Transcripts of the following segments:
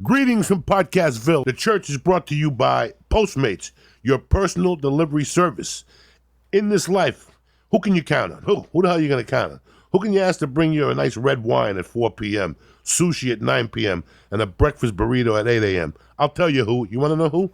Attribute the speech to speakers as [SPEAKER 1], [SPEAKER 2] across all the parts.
[SPEAKER 1] Greetings from Podcastville. The church is brought to you by Postmates, your personal delivery service. In this life, who can you count on? Who the hell are you going to count on? Who can you ask to bring you a nice red wine at 4 p.m., sushi at 9 p.m., and a breakfast burrito at 8 a.m.? I'll tell you who. You want to know who?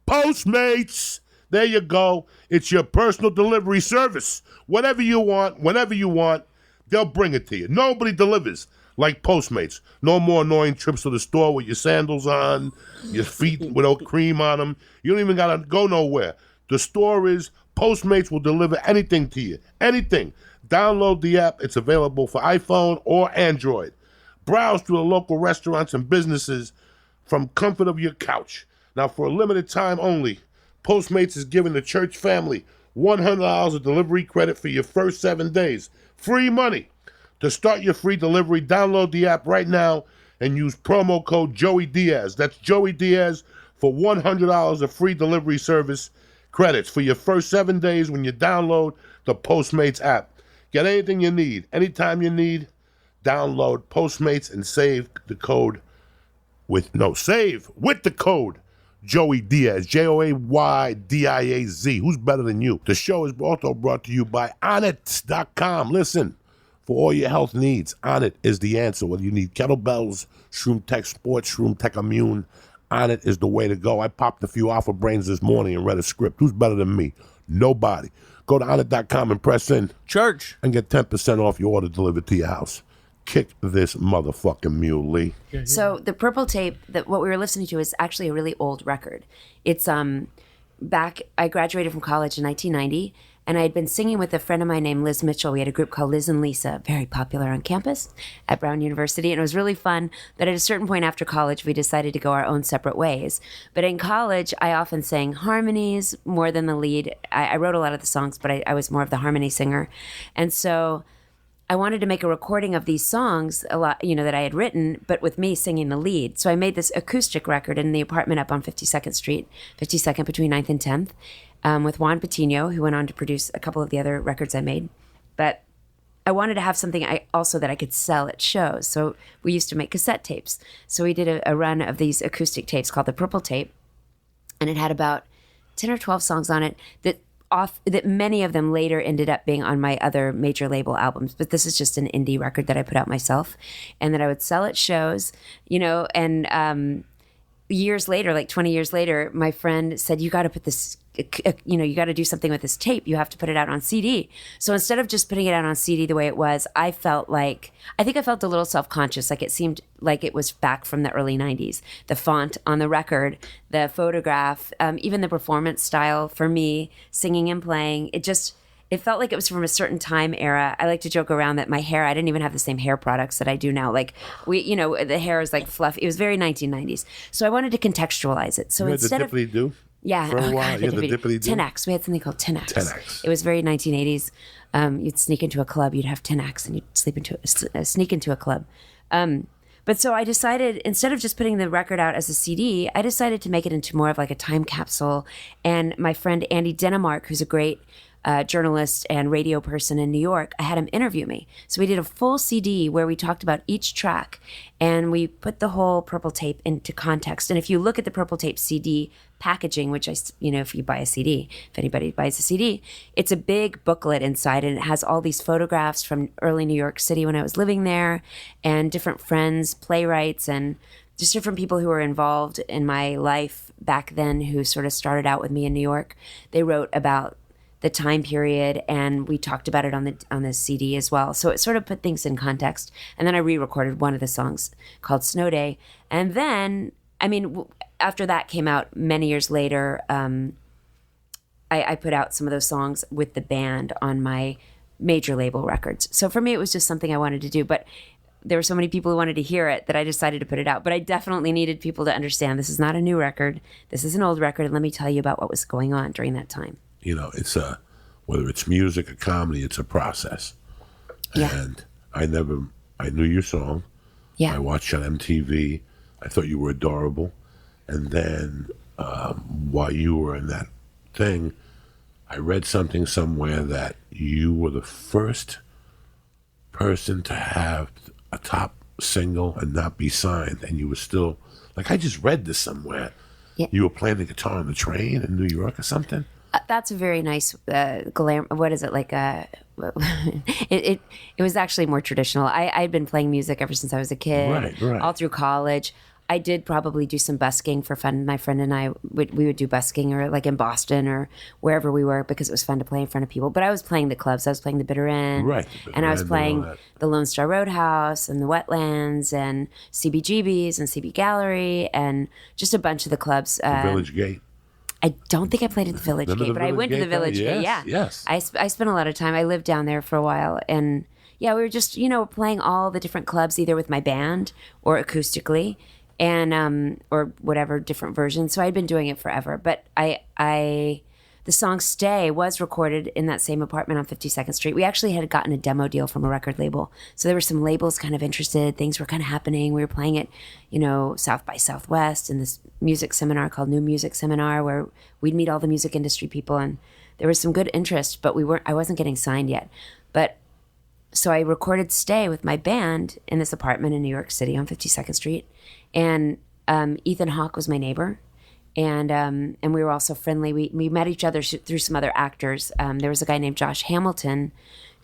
[SPEAKER 1] Postmates. There you go. It's your personal delivery service. Whatever you want, whenever you want, they'll bring it to you. Nobody delivers like Postmates. No more annoying trips to the store with your sandals on, your feet without cream on them. You don't even got to go nowhere. The store is Postmates will deliver anything to you. Anything. Download the app. It's available for iPhone or Android. Browse through the local restaurants and businesses from comfort of your couch. Now, for a limited time only, Postmates is giving the church family $100 of delivery credit for your first 7 days. Free money. To start your free delivery, download the app right now and use promo code Joey Diaz. That's Joey Diaz for $100 of free delivery service credits for your first 7 days when you download the Postmates app. Get anything you need, anytime you need, download Postmates and save the code save with the code Joey Diaz, JOAYDIAZ. Who's better than you? The show is also brought to you by Onnit.com. Listen, for all your health needs, Onnit is the answer. Whether you need kettlebells, Shroom Tech Sports, Shroom Tech Immune, Onnit is the way to go. I popped a few Alpha Brains this morning and read a script. Who's better than me? Nobody. Go to Onnit.com and press in.
[SPEAKER 2] Church.
[SPEAKER 1] And get 10% off your order delivered to your house. Kick this motherfucking mule, Lee.
[SPEAKER 3] So the Purple Tape, what we were listening to, is actually a really old record. It's back, I graduated from college in 1990, and I had been singing with a friend of mine named Liz Mitchell. We had a group called Liz and Lisa, very popular on campus at Brown University, and it was really fun. But at a certain point after college, we decided to go our own separate ways. But in college, I often sang harmonies more than the lead. I wrote a lot of the songs, but I was more of the harmony singer. And so I wanted to make a recording of these songs, a lot, that I had written, but with me singing the lead. So I made this acoustic record in the apartment up on 52nd Street, 52nd between 9th and 10th, with Juan Patino, who went on to produce a couple of the other records I made. But I wanted to have something also that I could sell at shows. So we used to make cassette tapes. So we did a run of these acoustic tapes called the Purple Tape, and it had about 10 or 12 songs on it that many of them later ended up being on my other major label albums. But this is just an indie record that I put out myself and that I would sell at shows, and years later, like 20 years later, my friend said, you got to put this, you got to do something with this tape. You have to put it out on CD. So instead of just putting it out on CD the way it was, I felt a little self-conscious. Like it seemed like it was back from the early 90s. The font on the record, the photograph, even the performance style for me, singing and playing, it felt like it was from a certain time era. I like to joke around that my hair, I didn't even have the same hair products that I do now. Like the hair is like fluffy. It was very 1990s. So I wanted to contextualize it. So
[SPEAKER 1] you had the dippity-doo?
[SPEAKER 3] Yeah.
[SPEAKER 1] For a while, you had the dippity-doo?
[SPEAKER 3] 10X. We had something called 10X.
[SPEAKER 1] 10X.
[SPEAKER 3] It was very 1980s. You'd sneak into a club, you'd have 10X, and you'd sneak into a club. But so I decided, instead of just putting the record out as a CD, I decided to make it into more of like a time capsule. And my friend Andy Denemark, who's a great journalist and radio person in New York, I had him interview me. So we did a full CD where we talked about each track, and we put the whole Purple Tape into context. And if you look at the Purple Tape CD packaging, which if you buy a CD, if anybody buys a CD, it's a big booklet inside, and it has all these photographs from early New York City when I was living there, and different friends, playwrights, and just different people who were involved in my life back then who sort of started out with me in New York. They wrote about the time period, and we talked about it on the CD as well. So it sort of put things in context. And then I re-recorded one of the songs called Snow Day. And then, after that came out many years later, I put out some of those songs with the band on my major label records. So for me, it was just something I wanted to do. But there were so many people who wanted to hear it that I decided to put it out. But I definitely needed people to understand this is not a new record. This is an old record. And let me tell you about what was going on during that time.
[SPEAKER 1] It's whether it's music or comedy, it's a process.
[SPEAKER 3] Yeah.
[SPEAKER 1] And I knew your song.
[SPEAKER 3] Yeah.
[SPEAKER 1] I watched you on MTV. I thought you were adorable. And then while you were in that thing, I read something somewhere that you were the first person to have a top single and not be signed, and you were still Like, I just read this somewhere.
[SPEAKER 3] Yeah.
[SPEAKER 1] You were playing the guitar on the train in New York or something?
[SPEAKER 3] That's a very nice glam. What is it like? It was actually more traditional. I'd been playing music ever since I was a kid,
[SPEAKER 1] Right.
[SPEAKER 3] all through college. I did probably do some busking for fun. My friend and I we would do busking, or like in Boston or wherever we were, because it was fun to play in front of people. But I was playing the clubs. I was playing the Bitter End,
[SPEAKER 1] Right,
[SPEAKER 3] and I was playing the Lone Star Roadhouse and the Wetlands and CBGB's and CB Gallery and just a bunch of the clubs.
[SPEAKER 1] The Village Gate.
[SPEAKER 3] I don't think I played at the Village Gate, but I went to the Village Gate. Yeah,
[SPEAKER 1] yes.
[SPEAKER 3] I spent a lot of time. I lived down there for a while, and yeah, we were just playing all the different clubs, either with my band or acoustically, and or whatever different versions. So I'd been doing it forever. But the song "Stay" was recorded in that same apartment on 52nd Street. We actually had gotten a demo deal from a record label, so there were some labels kind of interested. Things were kind of happening. We were playing at South by Southwest in this music seminar called New Music Seminar, where we'd meet all the music industry people, and there was some good interest. But I wasn't getting signed yet. But so I recorded "Stay" with my band in this apartment in New York City on 52nd Street, and Ethan Hawke was my neighbor. And we were also friendly. We met each other through some other actors. There was a guy named Josh Hamilton,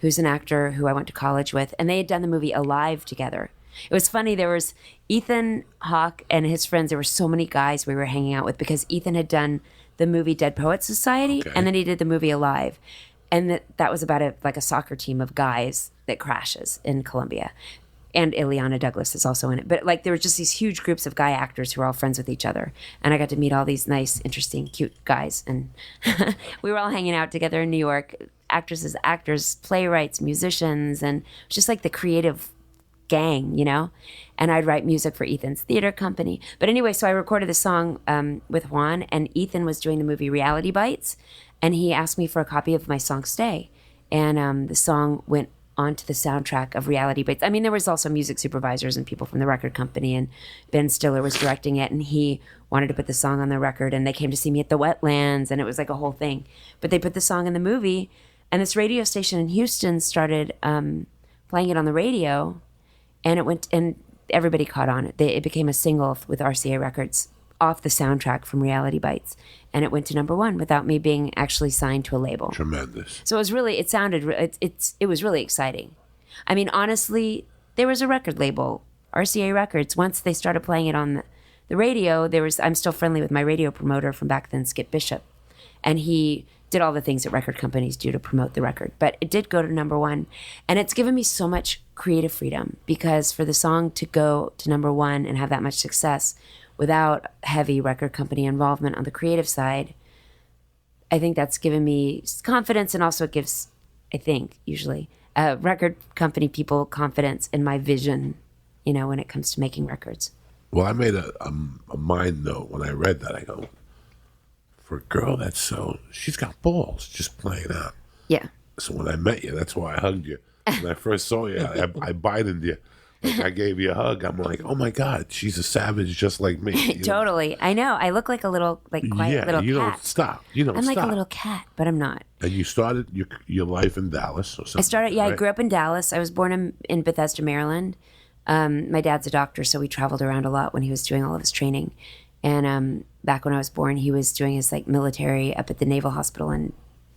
[SPEAKER 3] who's an actor who I went to college with, and they had done the movie Alive together. It was funny. There was Ethan Hawke and his friends. There were so many guys we were hanging out with, because Ethan had done the movie Dead Poets Society, and then he did the movie Alive, and that was about a soccer team of guys that crashes in Colombia. And Ileana Douglas is also in it. But there were just these huge groups of guy actors who were all friends with each other. And I got to meet all these nice, interesting, cute guys. And we were all hanging out together in New York, actresses, actors, playwrights, musicians, and just like the creative gang, And I'd write music for Ethan's theater company. But anyway, so I recorded the song with Juan, and Ethan was doing the movie Reality Bites. And he asked me for a copy of my song "Stay." And the song went onto the soundtrack of Reality Bites. I mean, there was also music supervisors and people from the record company, and Ben Stiller was directing it, and he wanted to put the song on the record, and they came to see me at the Wetlands, and it was like a whole thing. But they put the song in the movie, and this radio station in Houston started playing it on the radio, and it went, and everybody caught on it. It became a single with RCA Records off the soundtrack from Reality Bites, and it went to #1 without me being actually signed to a label.
[SPEAKER 1] Tremendous.
[SPEAKER 3] So it was really exciting. I mean, honestly, there was a record label, RCA Records. Once they started playing it on the radio, I'm still friendly with my radio promoter from back then, Skip Bishop, and he did all the things that record companies do to promote the record. But it did go to #1, and it's given me so much creative freedom, because for the song to go to #1 and have that much success without heavy record company involvement on the creative side, I think that's given me confidence, and also it gives, I think, usually record company people confidence in my vision, when it comes to making records.
[SPEAKER 1] Well, I made a mind note when I read that. I go, for a girl she's got balls just playing out.
[SPEAKER 3] Yeah.
[SPEAKER 1] So when I met you, that's why I hugged you. When I first saw you, I bited you. I gave you a hug. I'm like, oh my God, she's a savage just like me.
[SPEAKER 3] Totally. I know. I look like a little, quiet little cat.
[SPEAKER 1] You don't stop.
[SPEAKER 3] I'm like a little cat, but I'm not.
[SPEAKER 1] And you started your life in Dallas or something?
[SPEAKER 3] I grew up in Dallas. I was born in Bethesda, Maryland. My dad's a doctor, so we traveled around a lot when he was doing all of his training. And back when I was born, he was doing his military up at the Naval Hospital in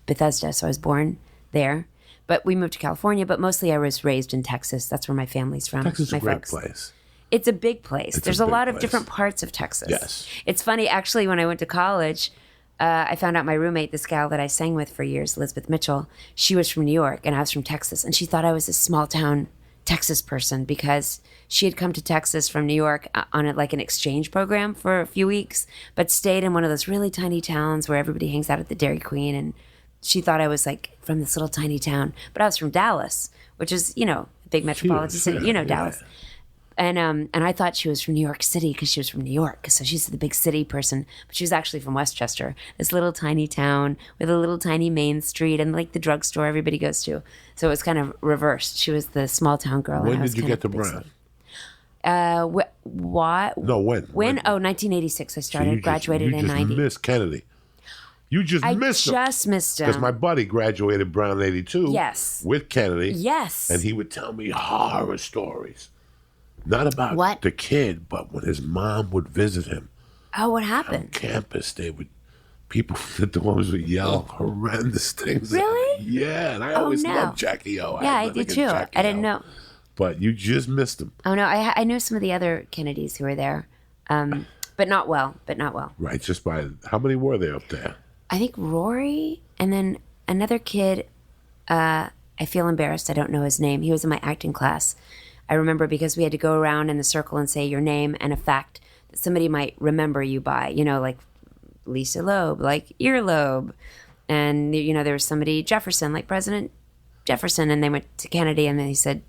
[SPEAKER 3] Bethesda. So I was born there. But we moved to California, but mostly I was raised in Texas. That's where my family's from.
[SPEAKER 1] Texas is a great
[SPEAKER 3] folks.
[SPEAKER 1] place.
[SPEAKER 3] It's a big place. There's a lot of different parts of Texas.
[SPEAKER 1] Yes.
[SPEAKER 3] It's funny, actually, when I went to college, I found out my roommate, this gal that I sang with for years, Elizabeth Mitchell, she was from New York, and I was from Texas. And she thought I was a small-town Texas person, because she had come to Texas from New York on an exchange program for a few weeks, but stayed in one of those really tiny towns where everybody hangs out at the Dairy Queen, and she thought I was from this little tiny town, but I was from Dallas, which is, a big metropolitan city, Dallas. And I thought she was from New York City because she was from New York. So she's the big city person, but she was actually from Westchester, this little tiny town with a little tiny main street and the drugstore everybody goes to. So it was kind of reversed. She was the small town girl.
[SPEAKER 1] When did you get to Brown?
[SPEAKER 3] What?
[SPEAKER 1] No, when?
[SPEAKER 3] When? Oh, 1986 I started, graduated in 90.
[SPEAKER 1] You just missed Kennedy. You just missed him.
[SPEAKER 3] I just missed him.
[SPEAKER 1] Because my buddy graduated Brown in 82.
[SPEAKER 3] Yes.
[SPEAKER 1] With Kennedy.
[SPEAKER 3] Yes.
[SPEAKER 1] And he would tell me horror stories. Not about
[SPEAKER 3] What?
[SPEAKER 1] the kid, but when his mom would visit him
[SPEAKER 3] Oh, what
[SPEAKER 1] on
[SPEAKER 3] happened?
[SPEAKER 1] campus, people in the dorms would yell horrendous things.
[SPEAKER 3] Really?
[SPEAKER 1] Yeah, and I
[SPEAKER 3] Oh,
[SPEAKER 1] always
[SPEAKER 3] no.
[SPEAKER 1] loved Jackie O.
[SPEAKER 3] Yeah, I
[SPEAKER 1] had
[SPEAKER 3] did
[SPEAKER 1] nothing
[SPEAKER 3] too.
[SPEAKER 1] against Jackie
[SPEAKER 3] I didn't
[SPEAKER 1] O,
[SPEAKER 3] know.
[SPEAKER 1] But you just missed him.
[SPEAKER 3] Oh no, I knew some of the other Kennedys who were there, but not well.
[SPEAKER 1] Right, just by, how many were there up there?
[SPEAKER 3] I think Rory and then another kid. I feel embarrassed. I don't know his name. He was in my acting class. I remember because we had to go around in the circle and say your name and a fact that somebody might remember you by. Like Lisa Loeb, like earlobe, and there was somebody Jefferson, like President Jefferson, and they went to Kennedy, and then he said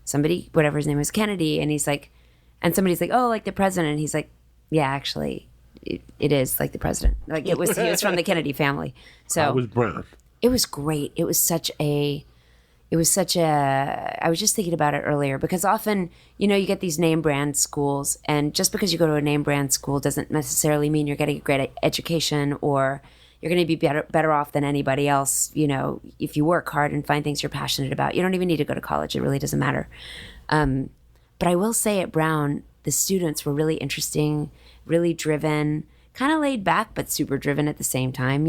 [SPEAKER 3] somebody, whatever his name was, Kennedy, and he's like, and somebody's like, oh, like the president, and he's like, yeah, actually, it is like the president, like he was from the Kennedy family. So
[SPEAKER 1] I was Brown.
[SPEAKER 3] it was great. I was just thinking about it earlier because often, you get these name brand schools, and just because you go to a name brand school doesn't necessarily mean you're getting a great education or you're going to be better off than anybody else, if you work hard and find things you're passionate about. You don't even need to go to college. It really doesn't matter. But I will say at Brown, the students were really interesting, really driven, kind of laid back, but super driven at the same time,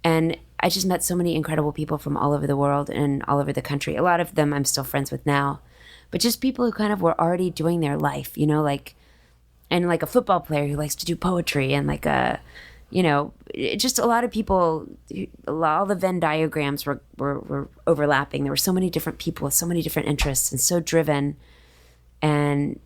[SPEAKER 3] And I just met so many incredible people from all over the world and all over the country. A lot of them I'm still friends with now, but just people who kind of were already doing their life, and like a football player who likes to do poetry, and like just a lot of people. All the Venn diagrams were overlapping. There were so many different people with so many different interests and so driven and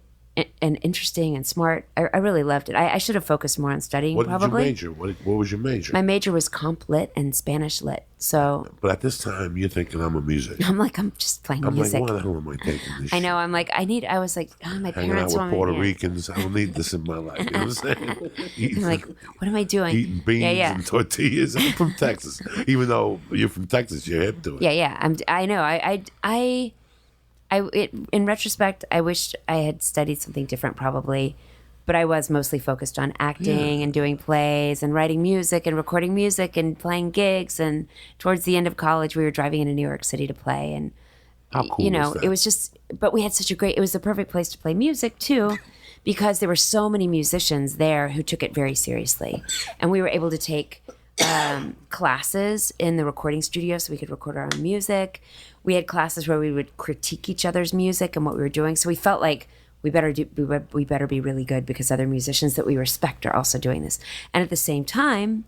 [SPEAKER 3] interesting and smart. I really loved it. I should have focused more on studying.
[SPEAKER 1] What
[SPEAKER 3] probably.
[SPEAKER 1] did you major? What was your major?
[SPEAKER 3] My major was comp lit and Spanish lit. So,
[SPEAKER 1] But at this time, you're thinking I'm a musician.
[SPEAKER 3] I'm just playing
[SPEAKER 1] I'm
[SPEAKER 3] music.
[SPEAKER 1] like, why the hell am I taking this?
[SPEAKER 3] I know. I'm like, I was like, oh, my
[SPEAKER 1] Hanging out
[SPEAKER 3] parents
[SPEAKER 1] with
[SPEAKER 3] want me.
[SPEAKER 1] Puerto
[SPEAKER 3] Yeah.
[SPEAKER 1] Ricans. I don't need this in my life. You know what I'm saying?
[SPEAKER 3] I'm like, what am I doing?
[SPEAKER 1] Eating beans and tortillas. I'm from Texas. Even though you're from Texas, you're hip to it.
[SPEAKER 3] Yeah. I know. In retrospect, I wished I had studied something different, probably, but I was mostly focused on acting and doing plays and writing music and recording music and playing gigs. And towards the end of college, we were driving into New York City to play, and
[SPEAKER 1] How cool was that?
[SPEAKER 3] it was just. But we had it was the perfect place to play music too, because there were so many musicians there who took it very seriously, and we were able to take classes in the recording studio so we could record our own music. We had classes where we would critique each other's music and what we were doing. So we felt like we better be really good because other musicians that we respect are also doing this. And at the same time,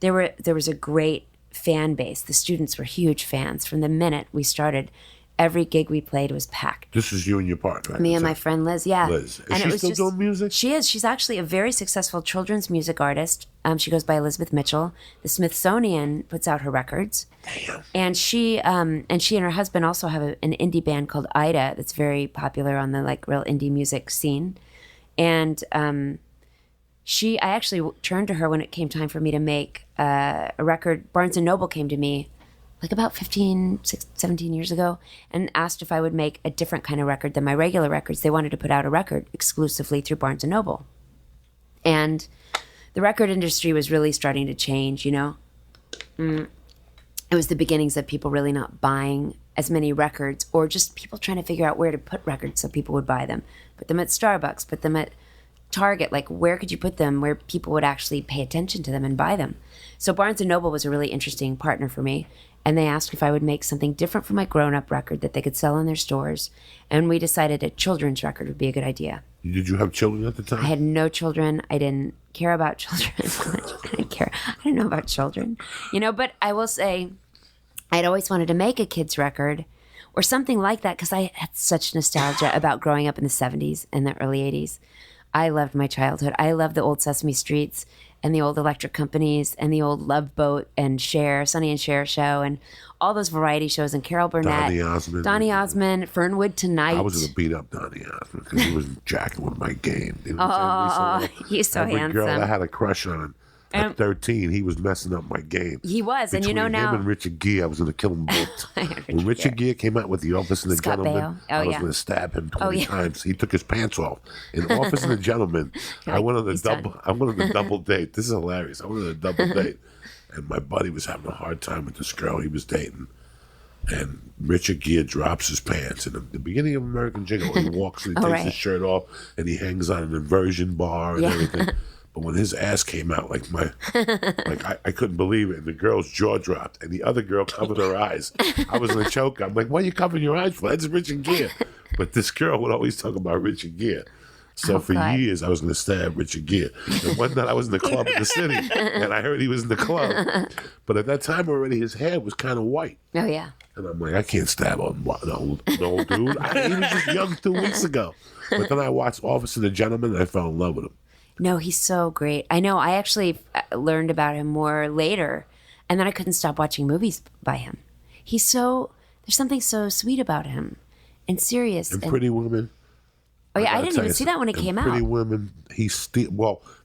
[SPEAKER 3] there was a great fan base. The students were huge fans. From the minute we started, every gig we played was packed.
[SPEAKER 1] This is you and your partner.
[SPEAKER 3] Me and my friend Liz, yeah.
[SPEAKER 1] Liz. Is
[SPEAKER 3] And
[SPEAKER 1] she
[SPEAKER 3] it was
[SPEAKER 1] still doing music?
[SPEAKER 3] She is. She's actually a very successful children's music artist. She goes by Elizabeth Mitchell. The Smithsonian puts out her records.
[SPEAKER 1] Damn.
[SPEAKER 3] And she and her husband also have an indie band called Ida that's very popular on the like real indie music scene. And I actually turned to her when it came time for me to make a record. Barnes & Noble came to me like about 17 years ago and asked if I would make a different kind of record than my regular records. They wanted to put out a record exclusively through Barnes & Noble. And the record industry was really starting to change, It was the beginnings of people really not buying as many records, or just people trying to figure out where to put records so people would buy them. Put them at Starbucks, put them at Target, like where could you put them where people would actually pay attention to them and buy them? So Barnes & Noble was a really interesting partner for me. And they asked if I would make something different from my grown-up record that they could sell in their stores. And we decided a children's record would be a good idea.
[SPEAKER 1] Did you have children at the time?
[SPEAKER 3] I had no children. I didn't care about children. I didn't care. I didn't know about children. But I will say I'd always wanted to make a kid's record or something like that because I had such nostalgia about growing up in the 70s and the early 80s. I loved my childhood. I loved the old Sesame Streets and the old Electric Companies and the old Love Boat and Cher, Sonny and Cher show and all those variety shows and Carol Burnett. Donny Osmond, Fernwood Tonight.
[SPEAKER 1] I was going to beat up Donny Osmond because he was jacking with my game.
[SPEAKER 3] He's so
[SPEAKER 1] Every
[SPEAKER 3] handsome.
[SPEAKER 1] girl I had a crush on at 13, he was messing up my game.
[SPEAKER 3] He was,
[SPEAKER 1] Between
[SPEAKER 3] and now.
[SPEAKER 1] him and Richard Gere, I was going to kill them both. When Richard Gere came out with The Office and the
[SPEAKER 3] Scott
[SPEAKER 1] Gentleman,
[SPEAKER 3] Baio.
[SPEAKER 1] I was going to stab him 20 times. He took his pants off. In Office and the Gentleman, I went on a double date. This is hilarious. I went on a double date, and my buddy was having a hard time with this girl he was dating. and Richard Gere drops his pants. In the beginning of American Gigolo, he walks and he takes his shirt off and he hangs on an inversion bar and everything. But when his ass came out, I couldn't believe it. And the girl's jaw dropped, and the other girl covered her eyes. I was in a choke. I'm like, "Why are you covering your eyes for? That's Richard Gere." But this girl would always talk about Richard Gere. So for years, I was going to stab Richard Gere. And one night, I was in the club in the city, and I heard he was in the club. But at that time already, his hair was kind of white.
[SPEAKER 3] Oh, yeah.
[SPEAKER 1] And I'm like, I can't stab an old dude. He was just young 2 weeks ago. But then I watched Officer and the Gentleman, and I fell in love with him.
[SPEAKER 3] No, he's so great. I know. I actually learned about him more later, and then I couldn't stop watching movies by him. There's something so sweet about him and serious.
[SPEAKER 1] And Pretty Woman.
[SPEAKER 3] Oh, yeah. I didn't even see that when it came out.
[SPEAKER 1] Pretty Woman,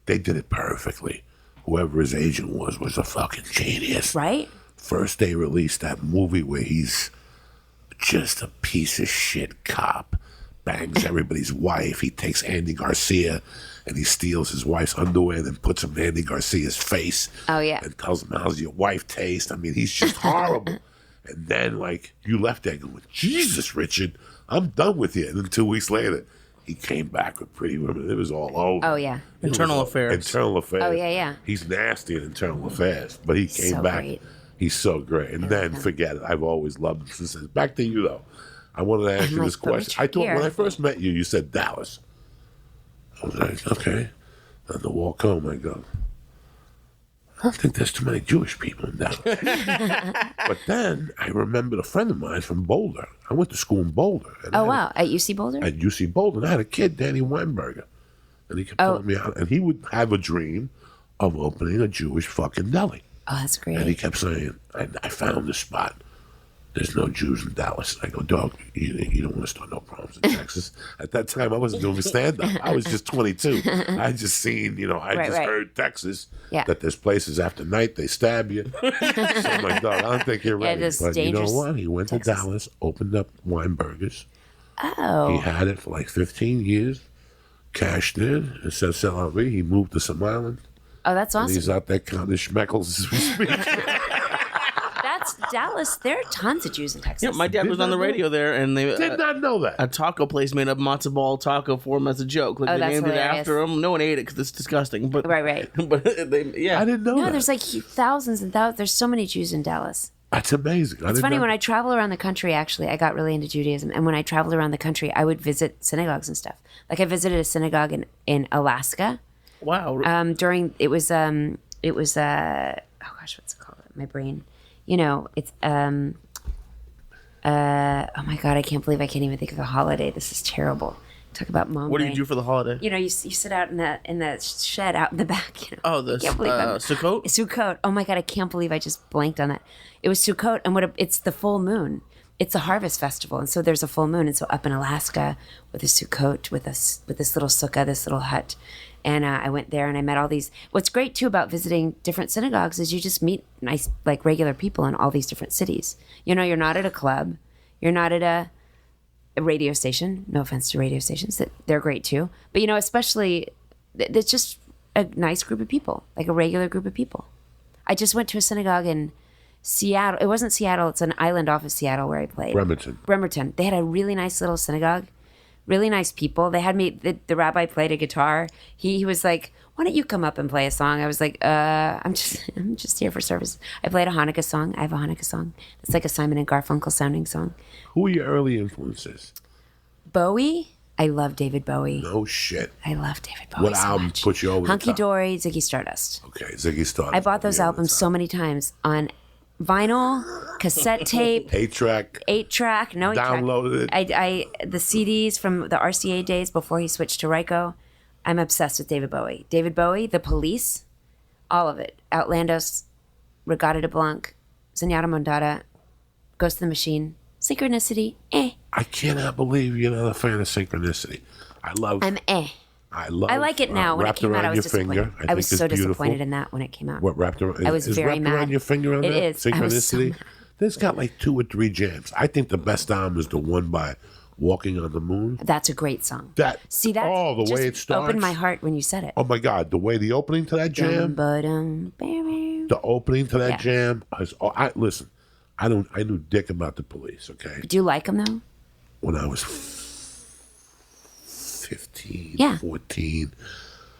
[SPEAKER 1] they did it perfectly. Whoever his agent was a fucking genius.
[SPEAKER 3] Right?
[SPEAKER 1] First, they released that movie where he's just a piece of shit cop, bangs everybody's wife. He takes Andy Garcia and he steals his wife's underwear and then puts them in Andy Garcia's face.
[SPEAKER 3] Oh, yeah.
[SPEAKER 1] And tells him, how's your wife taste? I mean, he's just horrible. And then, you left there going, Jesus, Richard, I'm done with you. And then 2 weeks later, he came back with Pretty Women. It was all over.
[SPEAKER 3] Oh, yeah.
[SPEAKER 2] Internal Affairs.
[SPEAKER 1] Oh,
[SPEAKER 3] yeah.
[SPEAKER 1] He's nasty in Internal Affairs, but he came
[SPEAKER 3] So
[SPEAKER 1] back.
[SPEAKER 3] great.
[SPEAKER 1] He's so great. And then, forget it. I've always loved him since then. Back to you, though. I wanted to ask you this question. I thought when I first met you, you said Dallas. I was like, okay. On the walk home, I go, I don't think there's too many Jewish people in Dallas. But then I remembered a friend of mine from Boulder. I went to school in Boulder.
[SPEAKER 3] Oh, wow. At UC Boulder?
[SPEAKER 1] At UC Boulder. And I had a kid, Danny Weinberger. And he kept telling me how, and he would have a dream of opening a Jewish fucking deli.
[SPEAKER 3] Oh, that's great.
[SPEAKER 1] And he kept saying, I found this spot. There's no Jews in Dallas. I go, dog, you don't want to start no problems in Texas. At that time, I wasn't doing stand-up. I was just 22. I just seen, heard Texas, that there's places after night, they stab you. So I'm like, dog, I don't think you're ready. But you know what? He went to Dallas, opened up Weinberger's.
[SPEAKER 3] Oh.
[SPEAKER 1] He had it for 15 years, cashed in, and said, he moved to some island.
[SPEAKER 3] Oh, that's awesome.
[SPEAKER 1] And he's out there counting schmeckles as we speak.
[SPEAKER 3] That's Dallas. There are tons of Jews in Texas.
[SPEAKER 2] Yeah, my dad was on the radio there, and they
[SPEAKER 1] did not know that.
[SPEAKER 2] A taco place made a matzo ball taco for him as a joke. They named it after him. No one ate it because it's disgusting. But
[SPEAKER 3] right.
[SPEAKER 2] But
[SPEAKER 1] I didn't know that.
[SPEAKER 3] No, there's thousands and thousands. There's so many Jews in Dallas.
[SPEAKER 1] That's amazing.
[SPEAKER 3] It's funny, when I travel around the country, actually, I got really into Judaism. And when I traveled around the country, I would visit synagogues and stuff. I visited a synagogue in Alaska.
[SPEAKER 2] Wow.
[SPEAKER 3] It was oh gosh, what's it called? My brain. It's oh my God, I can't believe I can't even think of the holiday. This is terrible. Talk about mom.
[SPEAKER 2] What do you do for the holiday?
[SPEAKER 3] You sit out in the shed out in the back.
[SPEAKER 2] Oh, the Sukkot?
[SPEAKER 3] Sukkot. Oh my God, I can't believe I just blanked on that. It was Sukkot, and it's the full moon. It's a harvest festival, and so there's a full moon, and so up in Alaska with a Sukkot, with this little sukkah, this little hut. And I went there and I met all these. What's great too about visiting different synagogues is you just meet nice, regular people in all these different cities. You're not at a club. You're not at a radio station. No offense to radio stations, they're great too. But especially, it's just a nice group of people, a regular group of people. I just went to a synagogue in Seattle. It wasn't Seattle. It's an island off of Seattle where I played. Bremerton. They had a really nice little synagogue. Really nice people. They had me. The rabbi played a guitar. He was like, "Why don't you come up and play a song?" I was like, I'm just here for service." I played a Hanukkah song. I have a Hanukkah song. It's like a Simon and Garfunkel sounding song.
[SPEAKER 1] Who are your early influences?
[SPEAKER 3] Bowie. I love David Bowie.
[SPEAKER 1] No shit.
[SPEAKER 3] I love David Bowie.
[SPEAKER 1] What album put you over the top?
[SPEAKER 3] Hunky Dory, Ziggy Stardust.
[SPEAKER 1] Okay, Ziggy Stardust.
[SPEAKER 3] I bought those albums so many times on vinyl, cassette tape,
[SPEAKER 1] 8-track,
[SPEAKER 3] no 8-track.
[SPEAKER 1] Downloaded it.
[SPEAKER 3] The CDs from the RCA days before he switched to Ryko. I'm obsessed with David Bowie. David Bowie, The Police, all of it. Outlandos, Regatta de Blanc, Zenyatta Mondatta, Ghost of the Machine, Synchronicity.
[SPEAKER 1] I cannot believe you're not a fan of Synchronicity. I like it
[SPEAKER 3] now. When it came out, I was disappointed. I was so disappointed in that when it came out.
[SPEAKER 1] What Wrapped Around?
[SPEAKER 3] I was very
[SPEAKER 1] Wrapped
[SPEAKER 3] mad.
[SPEAKER 1] Around Your Finger on
[SPEAKER 3] it
[SPEAKER 1] that?
[SPEAKER 3] Is.
[SPEAKER 1] Synchronicity. There's got 2 or 3 jams. I think the best album is the one by Walking on the Moon.
[SPEAKER 3] That's a great song.
[SPEAKER 1] The
[SPEAKER 3] way
[SPEAKER 1] it starts
[SPEAKER 3] opened my heart when you said it.
[SPEAKER 1] Oh my God, the opening to that jam. The opening to that jam is. Listen, I knew dick about the police, okay?
[SPEAKER 3] Do you like them, though?
[SPEAKER 1] When I was 15,
[SPEAKER 3] Yeah.
[SPEAKER 1] 14,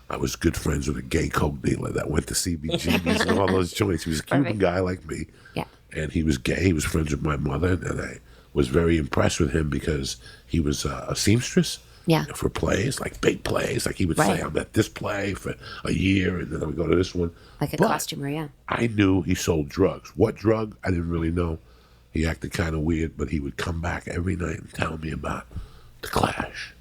[SPEAKER 1] I was good friends with a gay coke dealer that went to CBGB's and all those joints. He was a Cuban guy like me.
[SPEAKER 3] Yeah.
[SPEAKER 1] And he was gay. He was friends with my mother. And I was very impressed with him because he was a seamstress.
[SPEAKER 3] Yeah.
[SPEAKER 1] For plays, like big plays. Like he would say, I'm at this play for a year, and then I would go to this one.
[SPEAKER 3] Like a costumer, yeah.
[SPEAKER 1] I knew he sold drugs. What drug? I didn't really know. He acted kind of weird, but he would come back every night and tell me about the Clash.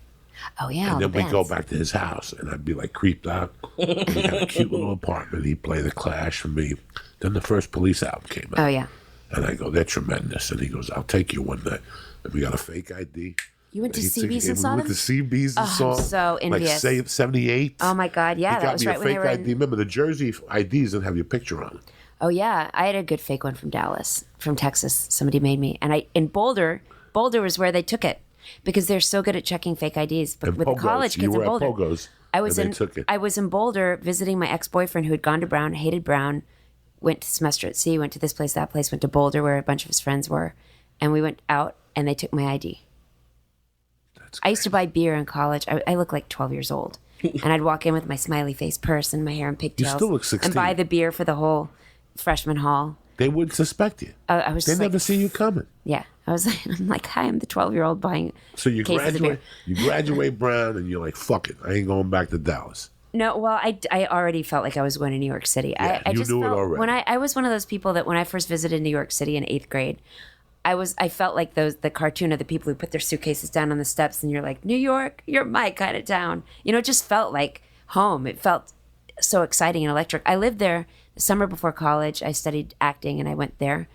[SPEAKER 3] Oh, yeah.
[SPEAKER 1] And then we'd go back to his house, and I'd be like creeped out. And he had a cute little apartment. He'd play the Clash for me. Then the first Police album came out.
[SPEAKER 3] Oh, yeah.
[SPEAKER 1] And I go, they're tremendous. And he goes, I'll take you one night. And we got a fake ID.
[SPEAKER 3] You went to CB's and saw them?
[SPEAKER 1] We went to CB's and saw
[SPEAKER 3] I'm so envious.
[SPEAKER 1] Like 78.
[SPEAKER 3] Oh, my God. Yeah, that was right when they were
[SPEAKER 1] He got me a fake ID. Remember, the Jersey IDs didn't have your picture on it.
[SPEAKER 3] Oh, yeah. I had a good fake one from Dallas, from Texas. Somebody made me. And in Boulder was where they took it because they're so good at checking fake IDs. But with the college kids in Boulder.
[SPEAKER 1] Pogo's,
[SPEAKER 3] I was in Boulder visiting my ex-boyfriend who had gone to Brown, hated Brown, went to semester at sea, went to this place, that place, went to Boulder where a bunch of his friends were. And we went out and they took my ID. I used to buy beer in college. I look like 12 years old. And I'd walk in with my smiley face purse and my hair in pigtails.
[SPEAKER 1] You still look 16.
[SPEAKER 3] And buy the beer for the whole freshman hall.
[SPEAKER 1] They wouldn't suspect you. They never see you coming.
[SPEAKER 3] Yeah. I'm like, hi, I'm the 12-year-old buying
[SPEAKER 1] So you
[SPEAKER 3] cases of beer.
[SPEAKER 1] You graduate Brown and you're like, fuck it. I ain't going back to Dallas.
[SPEAKER 3] No, well, I already felt like I was going to New York City.
[SPEAKER 1] Yeah,
[SPEAKER 3] I
[SPEAKER 1] you
[SPEAKER 3] just
[SPEAKER 1] knew
[SPEAKER 3] felt,
[SPEAKER 1] it already.
[SPEAKER 3] When I was one of those people that when I first visited New York City in 8th grade, I felt like the cartoon of the people who put their suitcases down on the steps and you're like, New York, you're my kind of town. You know, it just felt like home. It felt so exciting and electric. I lived there the summer before college. I studied acting and I went there.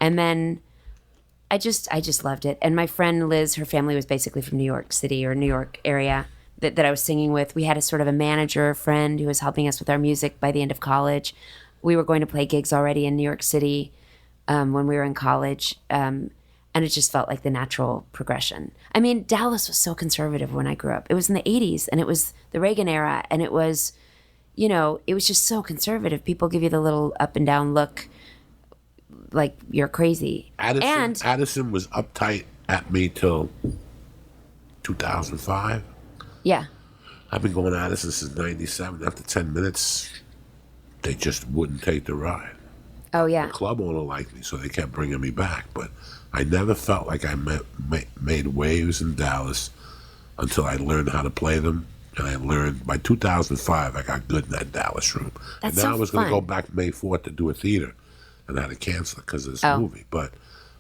[SPEAKER 3] And then I just loved it. And my friend Liz, her family was basically from New York City or New York area that I was singing with. We had a sort of a manager friend who was helping us with our music by the end of college. We were going to play gigs already in New York City when we were in college. And it just felt like the natural progression. I mean, Dallas was so conservative when I grew up. It was in the 80s and it was the Reagan era. And it was, you know, it was just so conservative. People give you the little up and down look like you're crazy.
[SPEAKER 1] Addison was uptight at me till 2005.
[SPEAKER 3] Yeah.
[SPEAKER 1] I've been going to Addison since 97. After 10 minutes, they just wouldn't take the ride.
[SPEAKER 3] Oh, yeah.
[SPEAKER 1] The club owner liked me, so they kept bringing me back. But I never felt like I made waves in Dallas until I learned how to play them. And I learned, by 2005, I got good in that Dallas room.
[SPEAKER 3] That's
[SPEAKER 1] and then
[SPEAKER 3] so
[SPEAKER 1] I was going to
[SPEAKER 3] fun.
[SPEAKER 1] go back May 4th to do a theater. And I had to cancel it because of this movie. But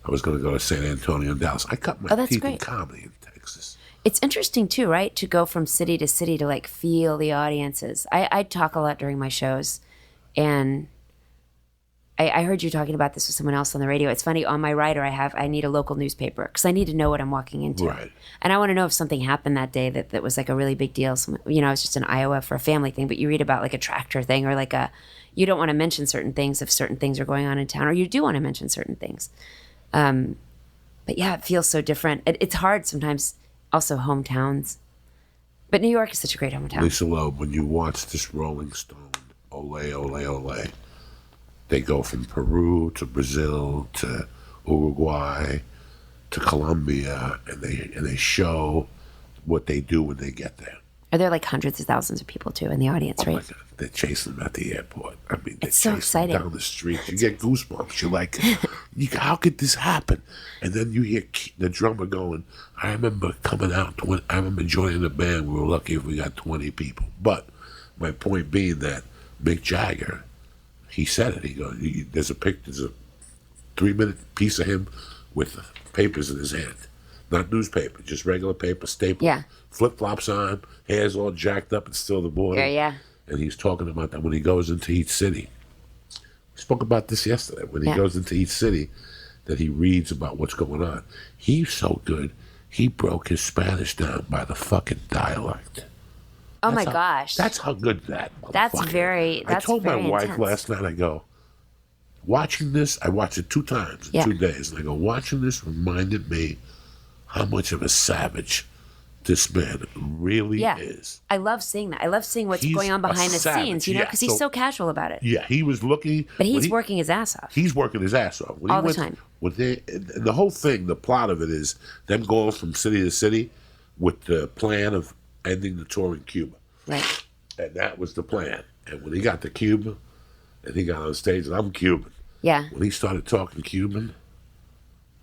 [SPEAKER 1] I was going to go to San Antonio and Dallas. I cut my teeth in comedy in Texas.
[SPEAKER 3] It's interesting, too, right? To go from city to city to, like, feel the audiences. I talk a lot during my shows. And I heard you talking about this with someone else on the radio. It's funny, on my rider, I need a local newspaper because I need to know what I'm walking into.
[SPEAKER 1] Right.
[SPEAKER 3] And I want to know if something happened that day that was like a really big deal. You know, it's just in Iowa for a family thing, but you read about like a tractor thing or like you don't want to mention certain things if certain things are going on in town, or you do want to mention certain things. But yeah, it feels so different. It's hard sometimes, also hometowns. But New York is such a great hometown.
[SPEAKER 1] Lisa Loeb, when you watch this Rolling Stone, ole, ole, ole, they go from Peru to Brazil to Uruguay to Colombia, and they show what they do when they get there.
[SPEAKER 3] Are there like hundreds of thousands of people too in the audience, right?
[SPEAKER 1] My God. They're chasing them at the airport. I mean, they're
[SPEAKER 3] It's so
[SPEAKER 1] chasing
[SPEAKER 3] exciting.
[SPEAKER 1] them down the street. You get goosebumps. You're like, how could this happen? And then you hear the drummer going, I remember coming out. I remember joining the band. We were lucky if we got 20 people. But my point being that Mick Jagger, he said it. He goes, there's a 3-minute piece of him with papers in his hand. Not newspaper, just regular paper, staple.
[SPEAKER 3] Yeah.
[SPEAKER 1] Flip-flops on, hair's all jacked up and still the boy.
[SPEAKER 3] Yeah.
[SPEAKER 1] And he's talking about that when he goes into each city. We spoke about this yesterday. When he goes into each city, that he reads about what's going on. He's so good, he broke his Spanish down by the fucking dialect.
[SPEAKER 3] Oh my gosh.
[SPEAKER 1] That's how good that
[SPEAKER 3] That's
[SPEAKER 1] motherfucker
[SPEAKER 3] very
[SPEAKER 1] is. I told my
[SPEAKER 3] very
[SPEAKER 1] wife
[SPEAKER 3] intense.
[SPEAKER 1] last night, I go, watching this, I watched it 2 times in 2 days. And I go, watching this reminded me how much of a savage this man really is.
[SPEAKER 3] I love seeing that. I love seeing what's
[SPEAKER 1] He's
[SPEAKER 3] going on behind the
[SPEAKER 1] savage,
[SPEAKER 3] scenes, because he's so casual about it.
[SPEAKER 1] Yeah, he was looking.
[SPEAKER 3] But he's working his ass off.
[SPEAKER 1] He's working his ass off.
[SPEAKER 3] All the time.
[SPEAKER 1] The whole thing, the plot of it is them going from city to city with the plan of ending the tour in Cuba.
[SPEAKER 3] Right.
[SPEAKER 1] And that was the plan. And when he got to Cuba, and he got on stage, and I'm Cuban.
[SPEAKER 3] Yeah.
[SPEAKER 1] When he started talking Cuban,